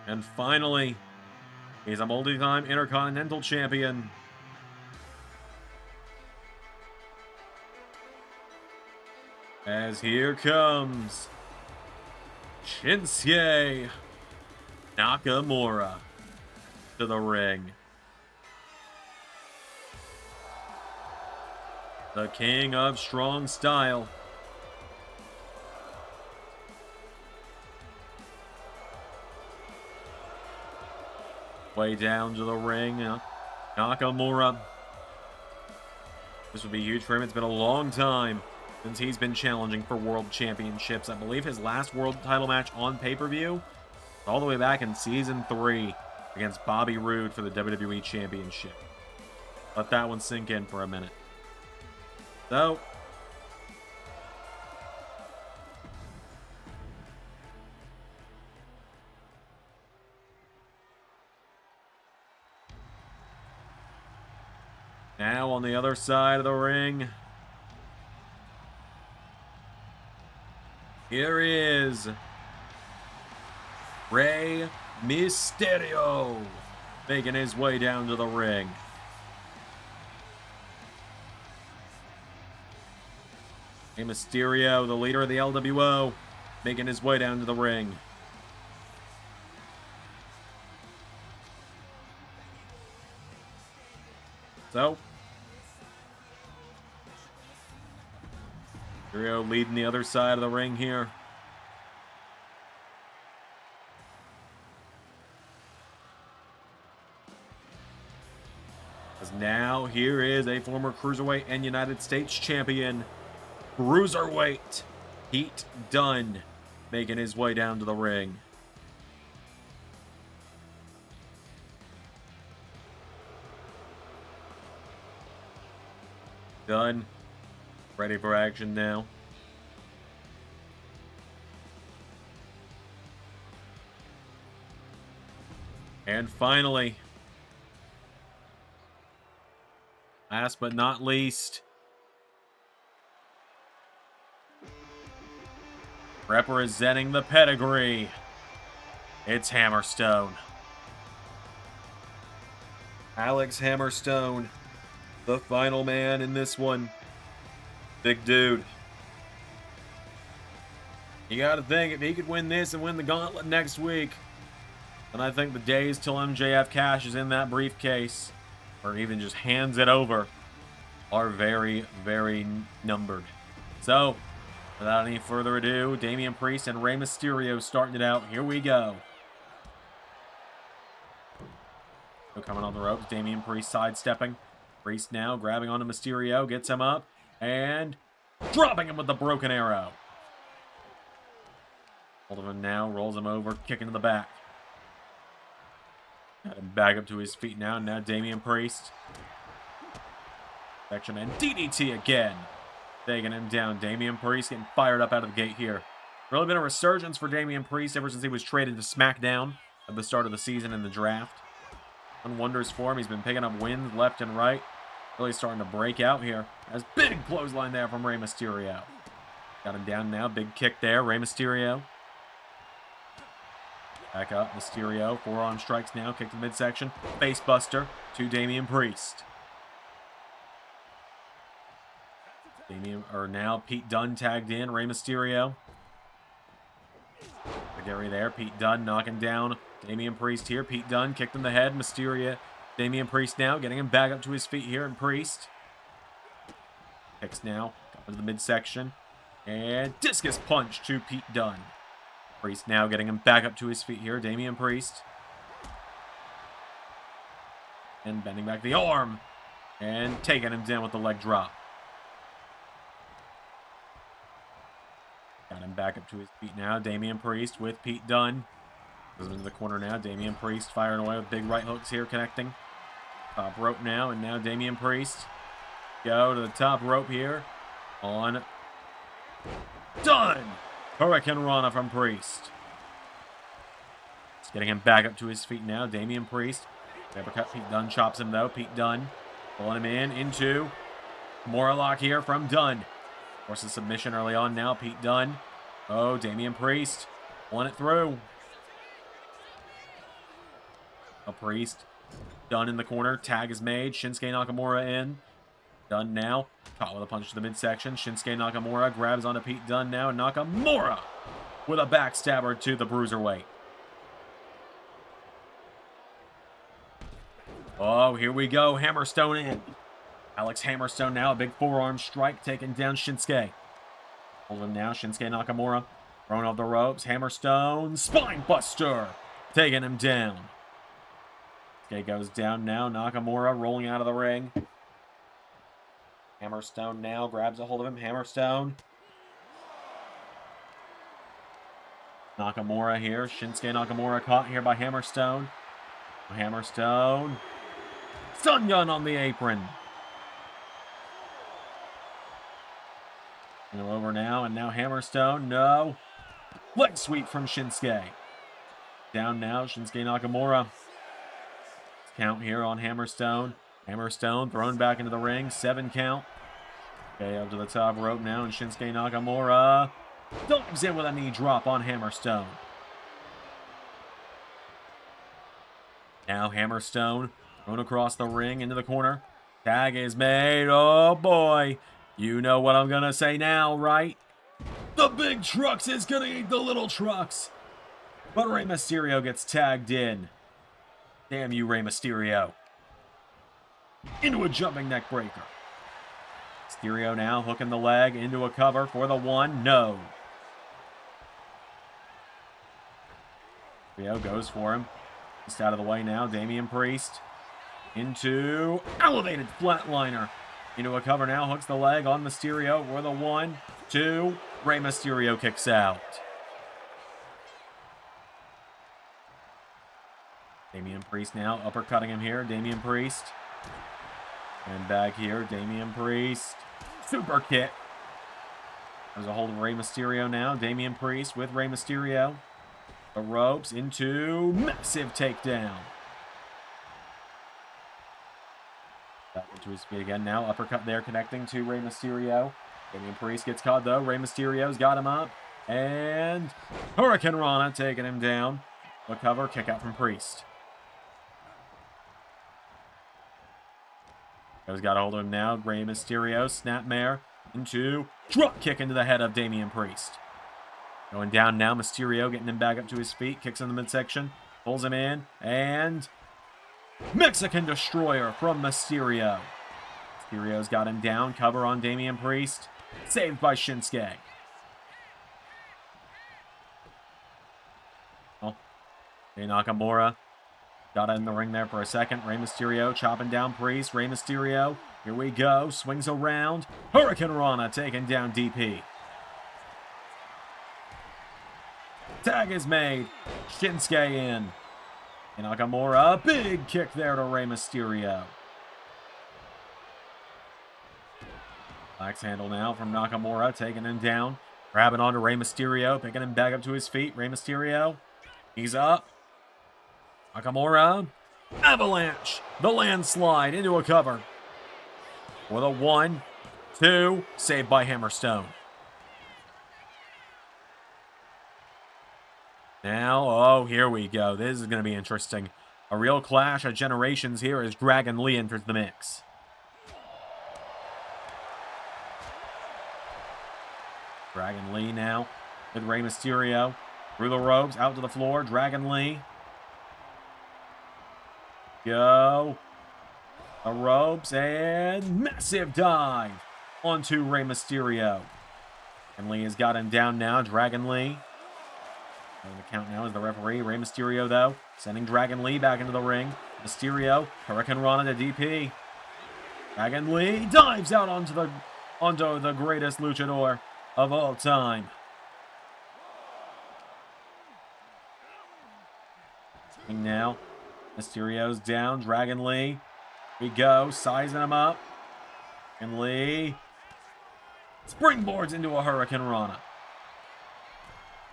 And finally, he's a multi-time Intercontinental Champion. As here comes Shinsuke Nakamura to the ring. The king of strong style. Way down to the ring. Nakamura. This would be huge for him. It's been a long time since he's been challenging for world championships. I believe his last world title match on pay-per-view all the way back in season 3 against Bobby Roode for the WWE Championship. Let that one sink in for a minute. So, now on the other side of the ring, here is Rey Mysterio making his way down to the ring. Rey Mysterio, the leader of the LWO, making his way down to the ring. So, Mysterio leading the other side of the ring here. As now, here is a former Cruiserweight and United States Champion, Cruiserweight Pete Dunne, making his way down to the ring. Dunne, ready for action now. And finally, last but not least, representing the Pedigree, it's Hammerstone. Alex Hammerstone, the final man in this one. Big dude. You gotta think, if he could win this and win the gauntlet next week, then I think the days till MJF cashes in that briefcase, or even just hands it over, are very, very numbered. So, without any further ado, Damian Priest and Rey Mysterio starting it out. Here we go. So coming on the ropes, Damian Priest sidestepping. Priest now grabbing onto Mysterio, gets him up, and dropping him with the broken arrow. Hold of him now, rolls him over, kicking to the back. Got him back up to his feet now. Now Damian Priest. Action and DDT again. Taking him down. Damian Priest getting fired up out of the gate here. Really been a resurgence for Damian Priest ever since he was traded to SmackDown at the start of the season in the draft. Done wonders for him. He's been picking up wins left and right. Really starting to break out here. As big clothesline there from Rey Mysterio. Got him down now. Big kick there. Rey Mysterio. Back up. Mysterio. Forearm strikes now. Kick to the midsection. Face buster to Damian Priest. Now Pete Dunne tagged in. Rey Mysterio. Gary there. Pete Dunne knocking down Damian Priest here. Pete Dunne kicked in the head. Mysterio. Damian Priest now getting him back up to his feet here. And Priest kicks now. Got into the midsection. And discus punch to Pete Dunne. Priest now getting him back up to his feet here. Damian Priest. And bending back the arm. And taking him down with the leg drop. Got him back up to his feet now. Damian Priest with Pete Dunne. Goes into the corner now. Damian Priest firing away with big right hooks here, connecting. Top rope now, and now Damian Priest. Go to the top rope here. On Dunne! Hurricane Rana from Priest. Just getting him back up to his feet now. Damian Priest. Uppercut. Pete Dunne chops him though. Pete Dunne pulling him in into Morlock here from Dunne. Forces submission early on now. Pete Dunne. Oh, Damian Priest. Pulling it through. A Priest. Dunne in the corner. Tag is made. Shinsuke Nakamura in. Dunne now. Caught with a punch to the midsection. Shinsuke Nakamura grabs onto Pete Dunne now. And Nakamura with a backstabber to the Bruiserweight. Oh, here we go. Hammerstone in. Alex Hammerstone now. A big forearm strike taking down Shinsuke. Hold him now. Shinsuke Nakamura thrown off the ropes. Hammerstone. Spine buster. Taking him down. Shinsuke goes down now. Nakamura rolling out of the ring. Hammerstone now grabs a hold of him. Hammerstone. Nakamura here. Shinsuke Nakamura caught here by Hammerstone. Hammerstone. Stun gun on the apron. Go over now, and now Hammerstone. No. Leg sweep from Shinsuke. Down now, Shinsuke Nakamura. Count here on Hammerstone. Hammerstone thrown back into the ring. 7 count. Okay, up to the top rope now, and Shinsuke Nakamura dives in with a knee drop on Hammerstone. Now Hammerstone thrown across the ring into the corner. Tag is made. Oh boy. You know what I'm going to say now, right? The big trucks is going to eat the little trucks. But Rey Mysterio gets tagged in. Damn you, Rey Mysterio. Into a jumping neck breaker. Mysterio now hooking the leg into a cover for the 1. No. Mysterio goes for him. Just out of the way now. Damian Priest into elevated flatliner. Into a cover now. Hooks the leg on Mysterio for the 1, 2. Rey Mysterio kicks out. Damian Priest now uppercutting him here. Damian Priest. And back here. Damian Priest. Super kick. There's a hold of Rey Mysterio now. Damian Priest with Rey Mysterio. The ropes into massive takedown. Back into his feet again now. Uppercut there connecting to Rey Mysterio. Damian Priest gets caught though. Rey Mysterio's got him up. And Hurricane Rana taking him down. The cover, kick out from Priest. He's got a hold of him now. Rey Mysterio, snapmare into drop kick into the head of Damian Priest. Going down now. Mysterio getting him back up to his feet. Kicks in the midsection. Pulls him in. And Mexican Destroyer from Mysterio. Mysterio's got him down. Cover on Damian Priest. Saved by Shinsuke. Oh. Nakamura got in the ring there for a second. Rey Mysterio chopping down Priest. Rey Mysterio. Here we go. Swings around. Hurricane Rana taking down DP. Tag is made. Shinsuke in. Nakamura, big kick there to Rey Mysterio. Axe handle now from Nakamura, taking him down. Grabbing onto Rey Mysterio, picking him back up to his feet. Rey Mysterio, he's up. Nakamura, avalanche, the landslide into a cover. With a 1, 2, saved by Hammerstone. Now, oh, here we go. This is going to be interesting. A real clash of generations here as Dragon Lee enters the mix. Dragon Lee now with Rey Mysterio. Through the ropes, out to the floor. Dragon Lee. Go. The ropes and massive dive onto Rey Mysterio. And Lee has got him down now. Dragon Lee. And the count now is the referee. Rey Mysterio, though, sending Dragon Lee back into the ring. Mysterio, Hurricane Rana to DP. Dragon Lee dives out onto the greatest luchador of all time. And now, Mysterio's down. Dragon Lee. Here we go, sizing him up. And Lee springboards into a Hurricane Rana.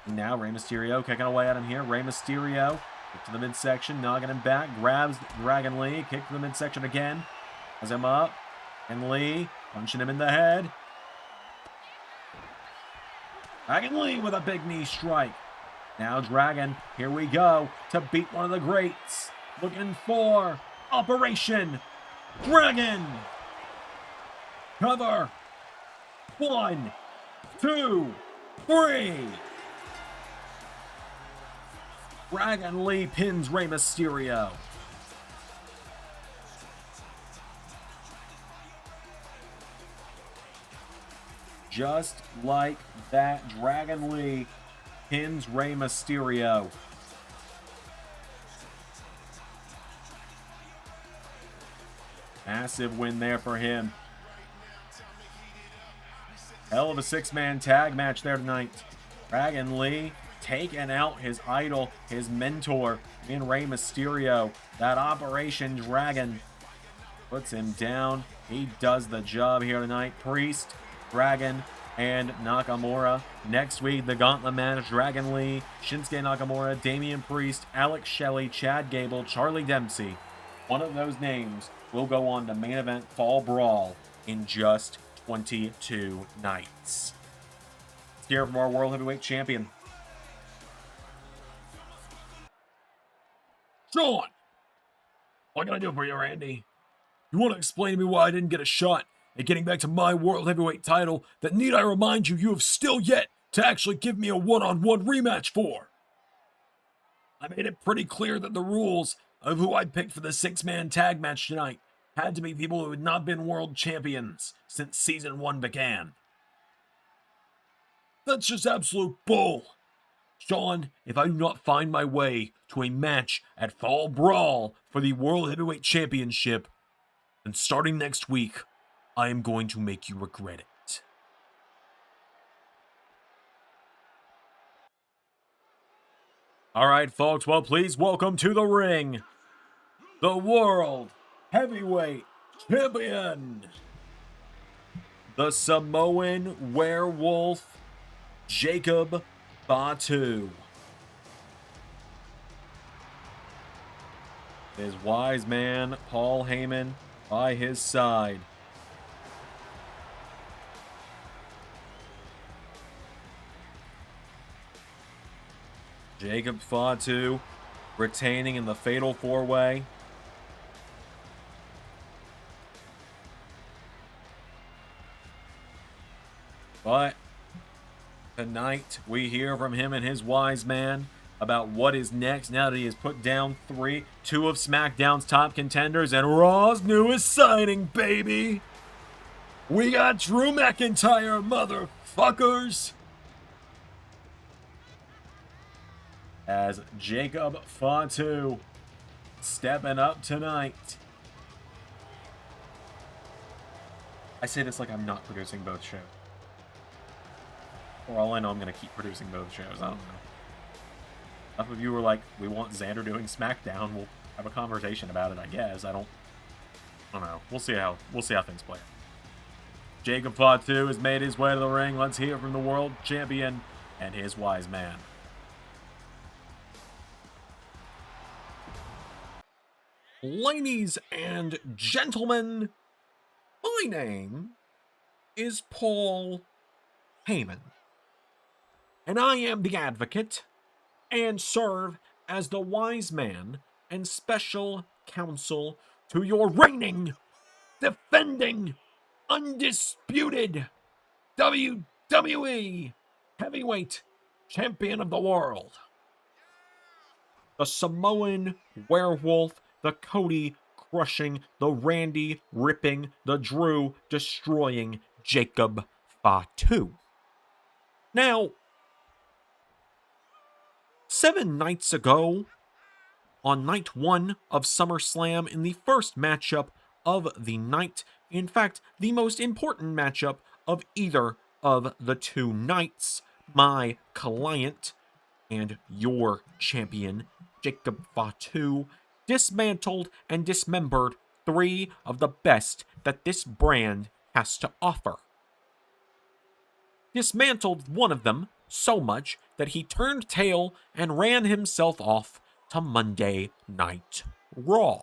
Now Rey Mysterio kicking away at him here. Rey Mysterio kick to the midsection, knocking him back, grabs Dragon Lee, kick to the midsection again, has him up, and Lee punching him in the head. Dragon Lee with a big knee strike. Now Dragon, here we go, to beat one of the greats. Looking for Operation Dragon. Cover. 1, 2, 3. Dragon Lee pins Rey Mysterio. Just like that, Dragon Lee pins Rey Mysterio. Massive win there for him. Hell of a six-man tag match there tonight. Dragon Lee taking out his idol, his mentor in Rey Mysterio. That Operation Dragon puts him down. He does the job here tonight. Priest, Dragon, and Nakamura. Next week, the Gauntlet match. Dragon Lee, Shinsuke Nakamura, Damian Priest, Alex Shelley, Chad Gable, Charlie Dempsey. One of those names will go on to main event Fall Brawl in just 22 nights. Let's hear from our World Heavyweight Champion. Sean, what can I do for you, Randy? You want to explain to me why I didn't get a shot at getting back to my World Heavyweight title that, need I remind you, you have still yet to actually give me a one-on-one rematch for? I made it pretty clear that the rules of who I picked for the six-man tag match tonight had to be people who had not been world champions since Season 1 began. That's just absolute bull. Sean, if I do not find my way to a match at Fall Brawl for the World Heavyweight Championship, then starting next week, I am going to make you regret it. All right, folks, well, please welcome to the ring the World Heavyweight Champion, the Samoan Werewolf, Jacob Fatu. His wise man, Paul Heyman, by his side. Jacob Fatu retaining in the Fatal 4-Way. But tonight we hear from him and his wise man about what is next now that he has put down two of SmackDown's top contenders and Raw's newest signing, baby. We got Drew McIntyre, motherfuckers. As Jacob Fatu stepping up tonight. I say this like I'm not producing both shows. For all I know, I'm going to keep producing both shows. I don't know. Enough of you were like, we want Xander doing SmackDown. We'll have a conversation about it, I guess. I don't know. We'll see how things play out. Jacob Fatu has made his way to the ring. Let's hear from the world champion and his wise man. Ladies and gentlemen, my name is Paul Heyman, and I am the advocate and serve as the wise man and special counsel to your reigning, defending, undisputed WWE Heavyweight Champion of the world, the Samoan Werewolf, the Cody crushing, the Randy ripping, the Drew destroying Jacob Fatu. Now, 7 nights ago, on night 1 of SummerSlam, in the first matchup of the night, in fact, the most important matchup of either of the 2 nights, my client and your champion, Jacob Fatu, dismantled and dismembered 3 of the best that this brand has to offer. Dismantled one of them so much that he turned tail and ran himself off to Monday Night Raw.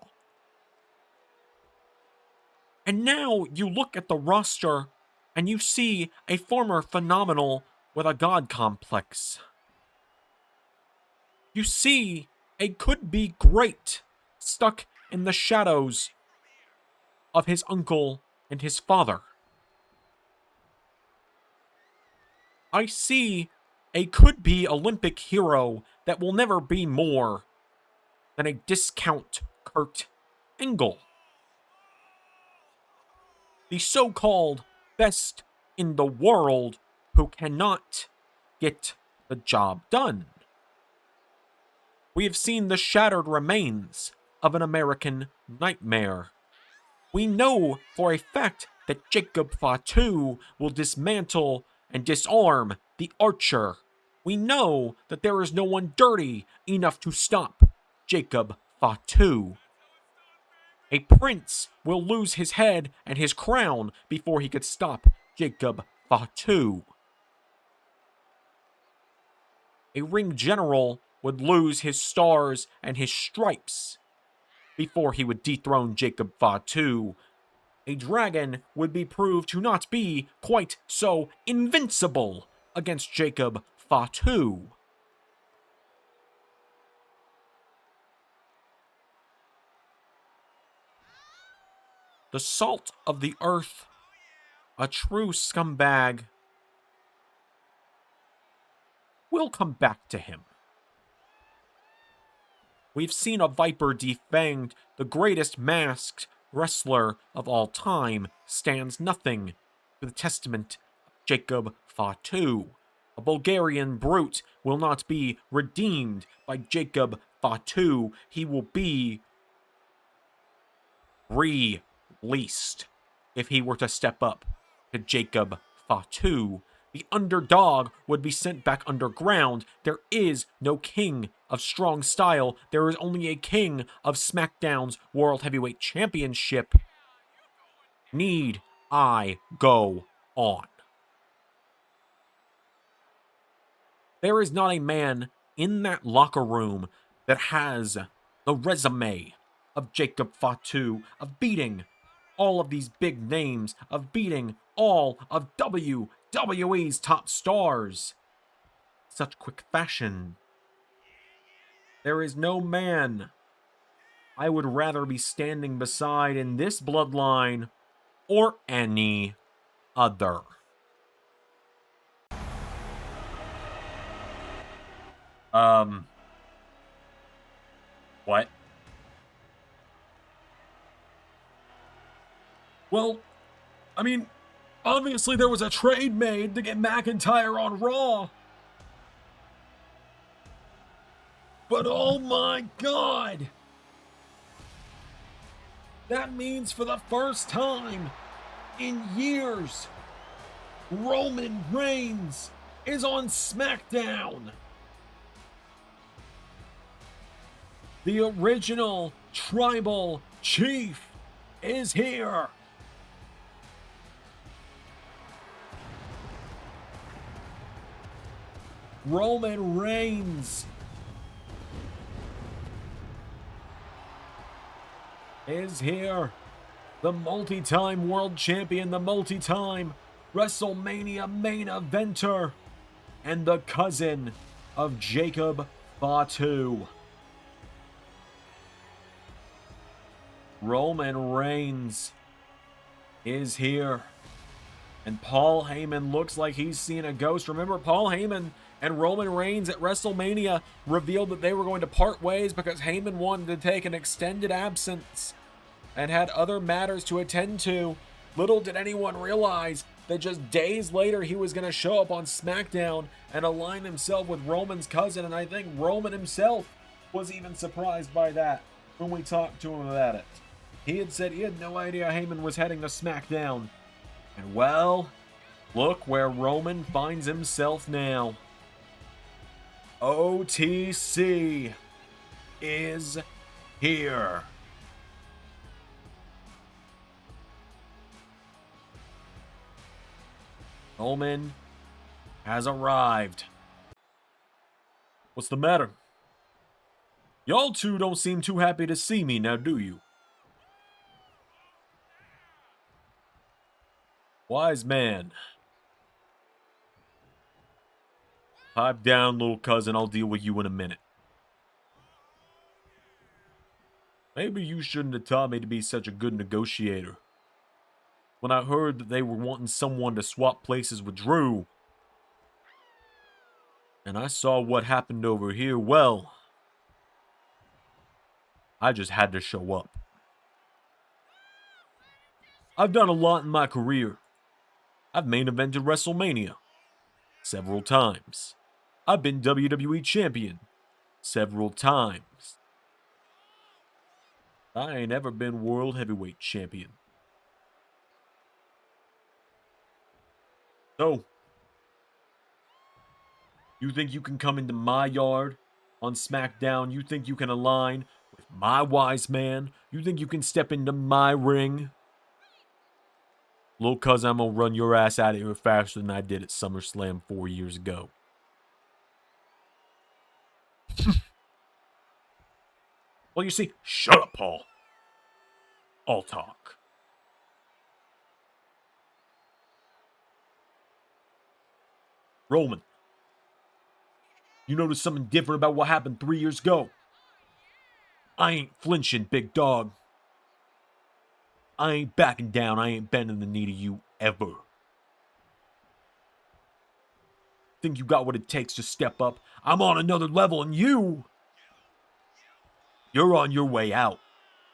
And now you look at the roster and you see a former phenomenal with a god complex. You see a could-be great stuck in the shadows of his uncle and his father. I see a could-be Olympic hero that will never be more than a discount Kurt Angle. The so-called best in the world who cannot get the job done. We have seen the shattered remains of an American nightmare. We know for a fact that Jacob Fatu will dismantle and disarm the Archer. We know that there is no one dirty enough to stop Jacob Fatu. A prince will lose his head and his crown before he could stop Jacob Fatu. A ring general would lose his stars and his stripes before he would dethrone Jacob Fatu. A dragon would be proved to not be quite so invincible against Jacob Fatu. The salt of the earth, a true scumbag, will come back to him. We've seen a viper defanged, the greatest masked wrestler of all time stands nothing to the testament of Jacob Fatu. A Bulgarian brute will not be redeemed by Jacob Fatu. He will be released if he were to step up to Jacob Fatu. The underdog would be sent back underground. There is no king of strong style. There is only a king of SmackDown's World Heavyweight Championship. Need I go on? There is not a man in that locker room that has the resume of Jacob Fatu, of beating all of these big names, of beating all of WWE's top stars. Such quick fashion. There is no man I would rather be standing beside in this bloodline or any other. What? Well, I mean, obviously there was a trade made to get McIntyre on Raw. But oh my God! That means for the first time in years, Roman Reigns is on SmackDown. The original tribal chief is here. Roman Reigns is here. The multi-time world champion, the multi-time WrestleMania main eventer, and the cousin of Jacob Fatu. Roman Reigns is here. And Paul Heyman looks like he's seeing a ghost. Remember, Paul Heyman and Roman Reigns at WrestleMania revealed that they were going to part ways because Heyman wanted to take an extended absence and had other matters to attend to. Little did anyone realize that just days later he was going to show up on SmackDown and align himself with Roman's cousin. And I think Roman himself was even surprised by that when we talked to him about it. He had said he had no idea Heyman was heading to SmackDown. And well, look where Roman finds himself now. OTC is here. Roman has arrived. What's the matter? Y'all two don't seem too happy to see me now, do you? Wise man. Pipe down, little cousin. I'll deal with you in a minute. Maybe you shouldn't have taught me to be such a good negotiator. When I heard that they were wanting someone to swap places with Drew, and I saw what happened over here, well, I just had to show up. I've done a lot in my career. I've main evented WrestleMania several times. I've been WWE champion several times. I ain't ever been World Heavyweight champion. So, you think you can come into my yard on SmackDown? You think you can align with my wise man? You think you can step into my ring? Little cuz I'm gonna run your ass out of here faster than I did at SummerSlam 4 years ago. Well, you see, shut up, Paul. I'll talk. Roman, you noticed something different about what happened 3 years ago? I ain't flinching, big dog. I ain't backing down. I ain't bending the knee to you ever. Think you got what it takes to step up? I'm on another level, and you're on your way out.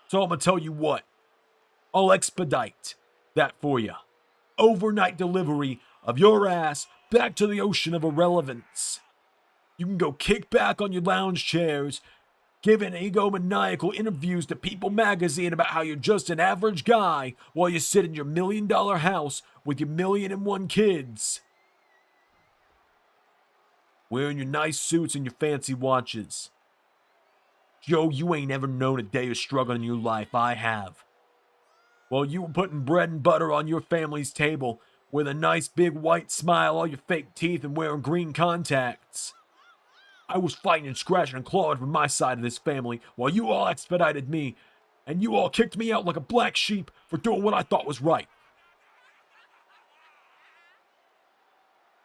So I'm gonna tell you what. I'll expedite that for you. Overnight delivery of your ass back to the ocean of irrelevance. You can go kick back on your lounge chairs, giving egomaniacal interviews to People magazine about how you're just an average guy while you sit in your $1 million house with your 1,000,001 kids. Wearing your nice suits and your fancy watches. Joe, you ain't ever known a day of struggle in your life. I have. While you were putting bread and butter on your family's table with a nice big white smile, all your fake teeth, and wearing green contacts. I was fighting and scratching and clawing from my side of this family while you all expedited me, and you all kicked me out like a black sheep for doing what I thought was right.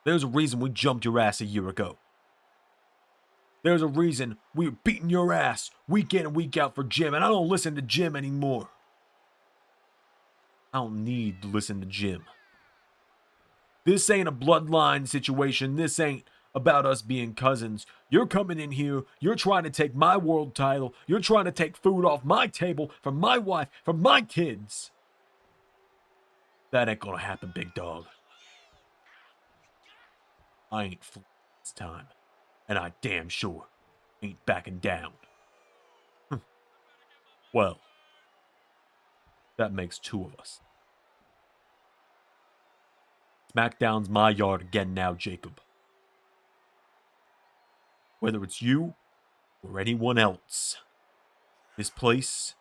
There's a reason we jumped your ass a year ago. There's a reason we were beating your ass week in and week out for Jim, and I don't listen to Jim anymore. I don't need to listen to Jim. This ain't a bloodline situation. This ain't about us being cousins. You're coming in here. You're trying to take my world title. You're trying to take food off my table from my wife, from my kids. That ain't gonna happen, big dog. I ain't fooling this time. And I damn sure ain't backing down. Well, that makes two of us. SmackDown's my yard again now, Jacob. Whether it's you or anyone else, this place,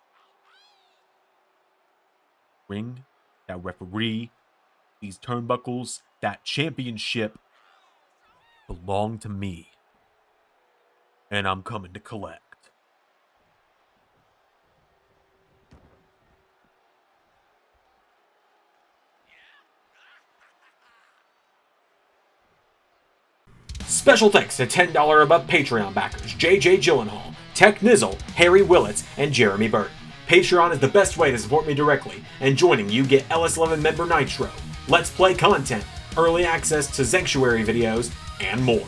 ring, that referee, these turnbuckles, that championship belong to me. And I'm coming to collect. Special thanks to $10 above Patreon backers JJ Gyllenhaal, Tech Nizzle, Harry Willetts, and Jeremy Burt. Patreon is the best way to support me directly, and joining you get LS11 member Nitro, Let's Play content, early access to Sanctuary videos, and more.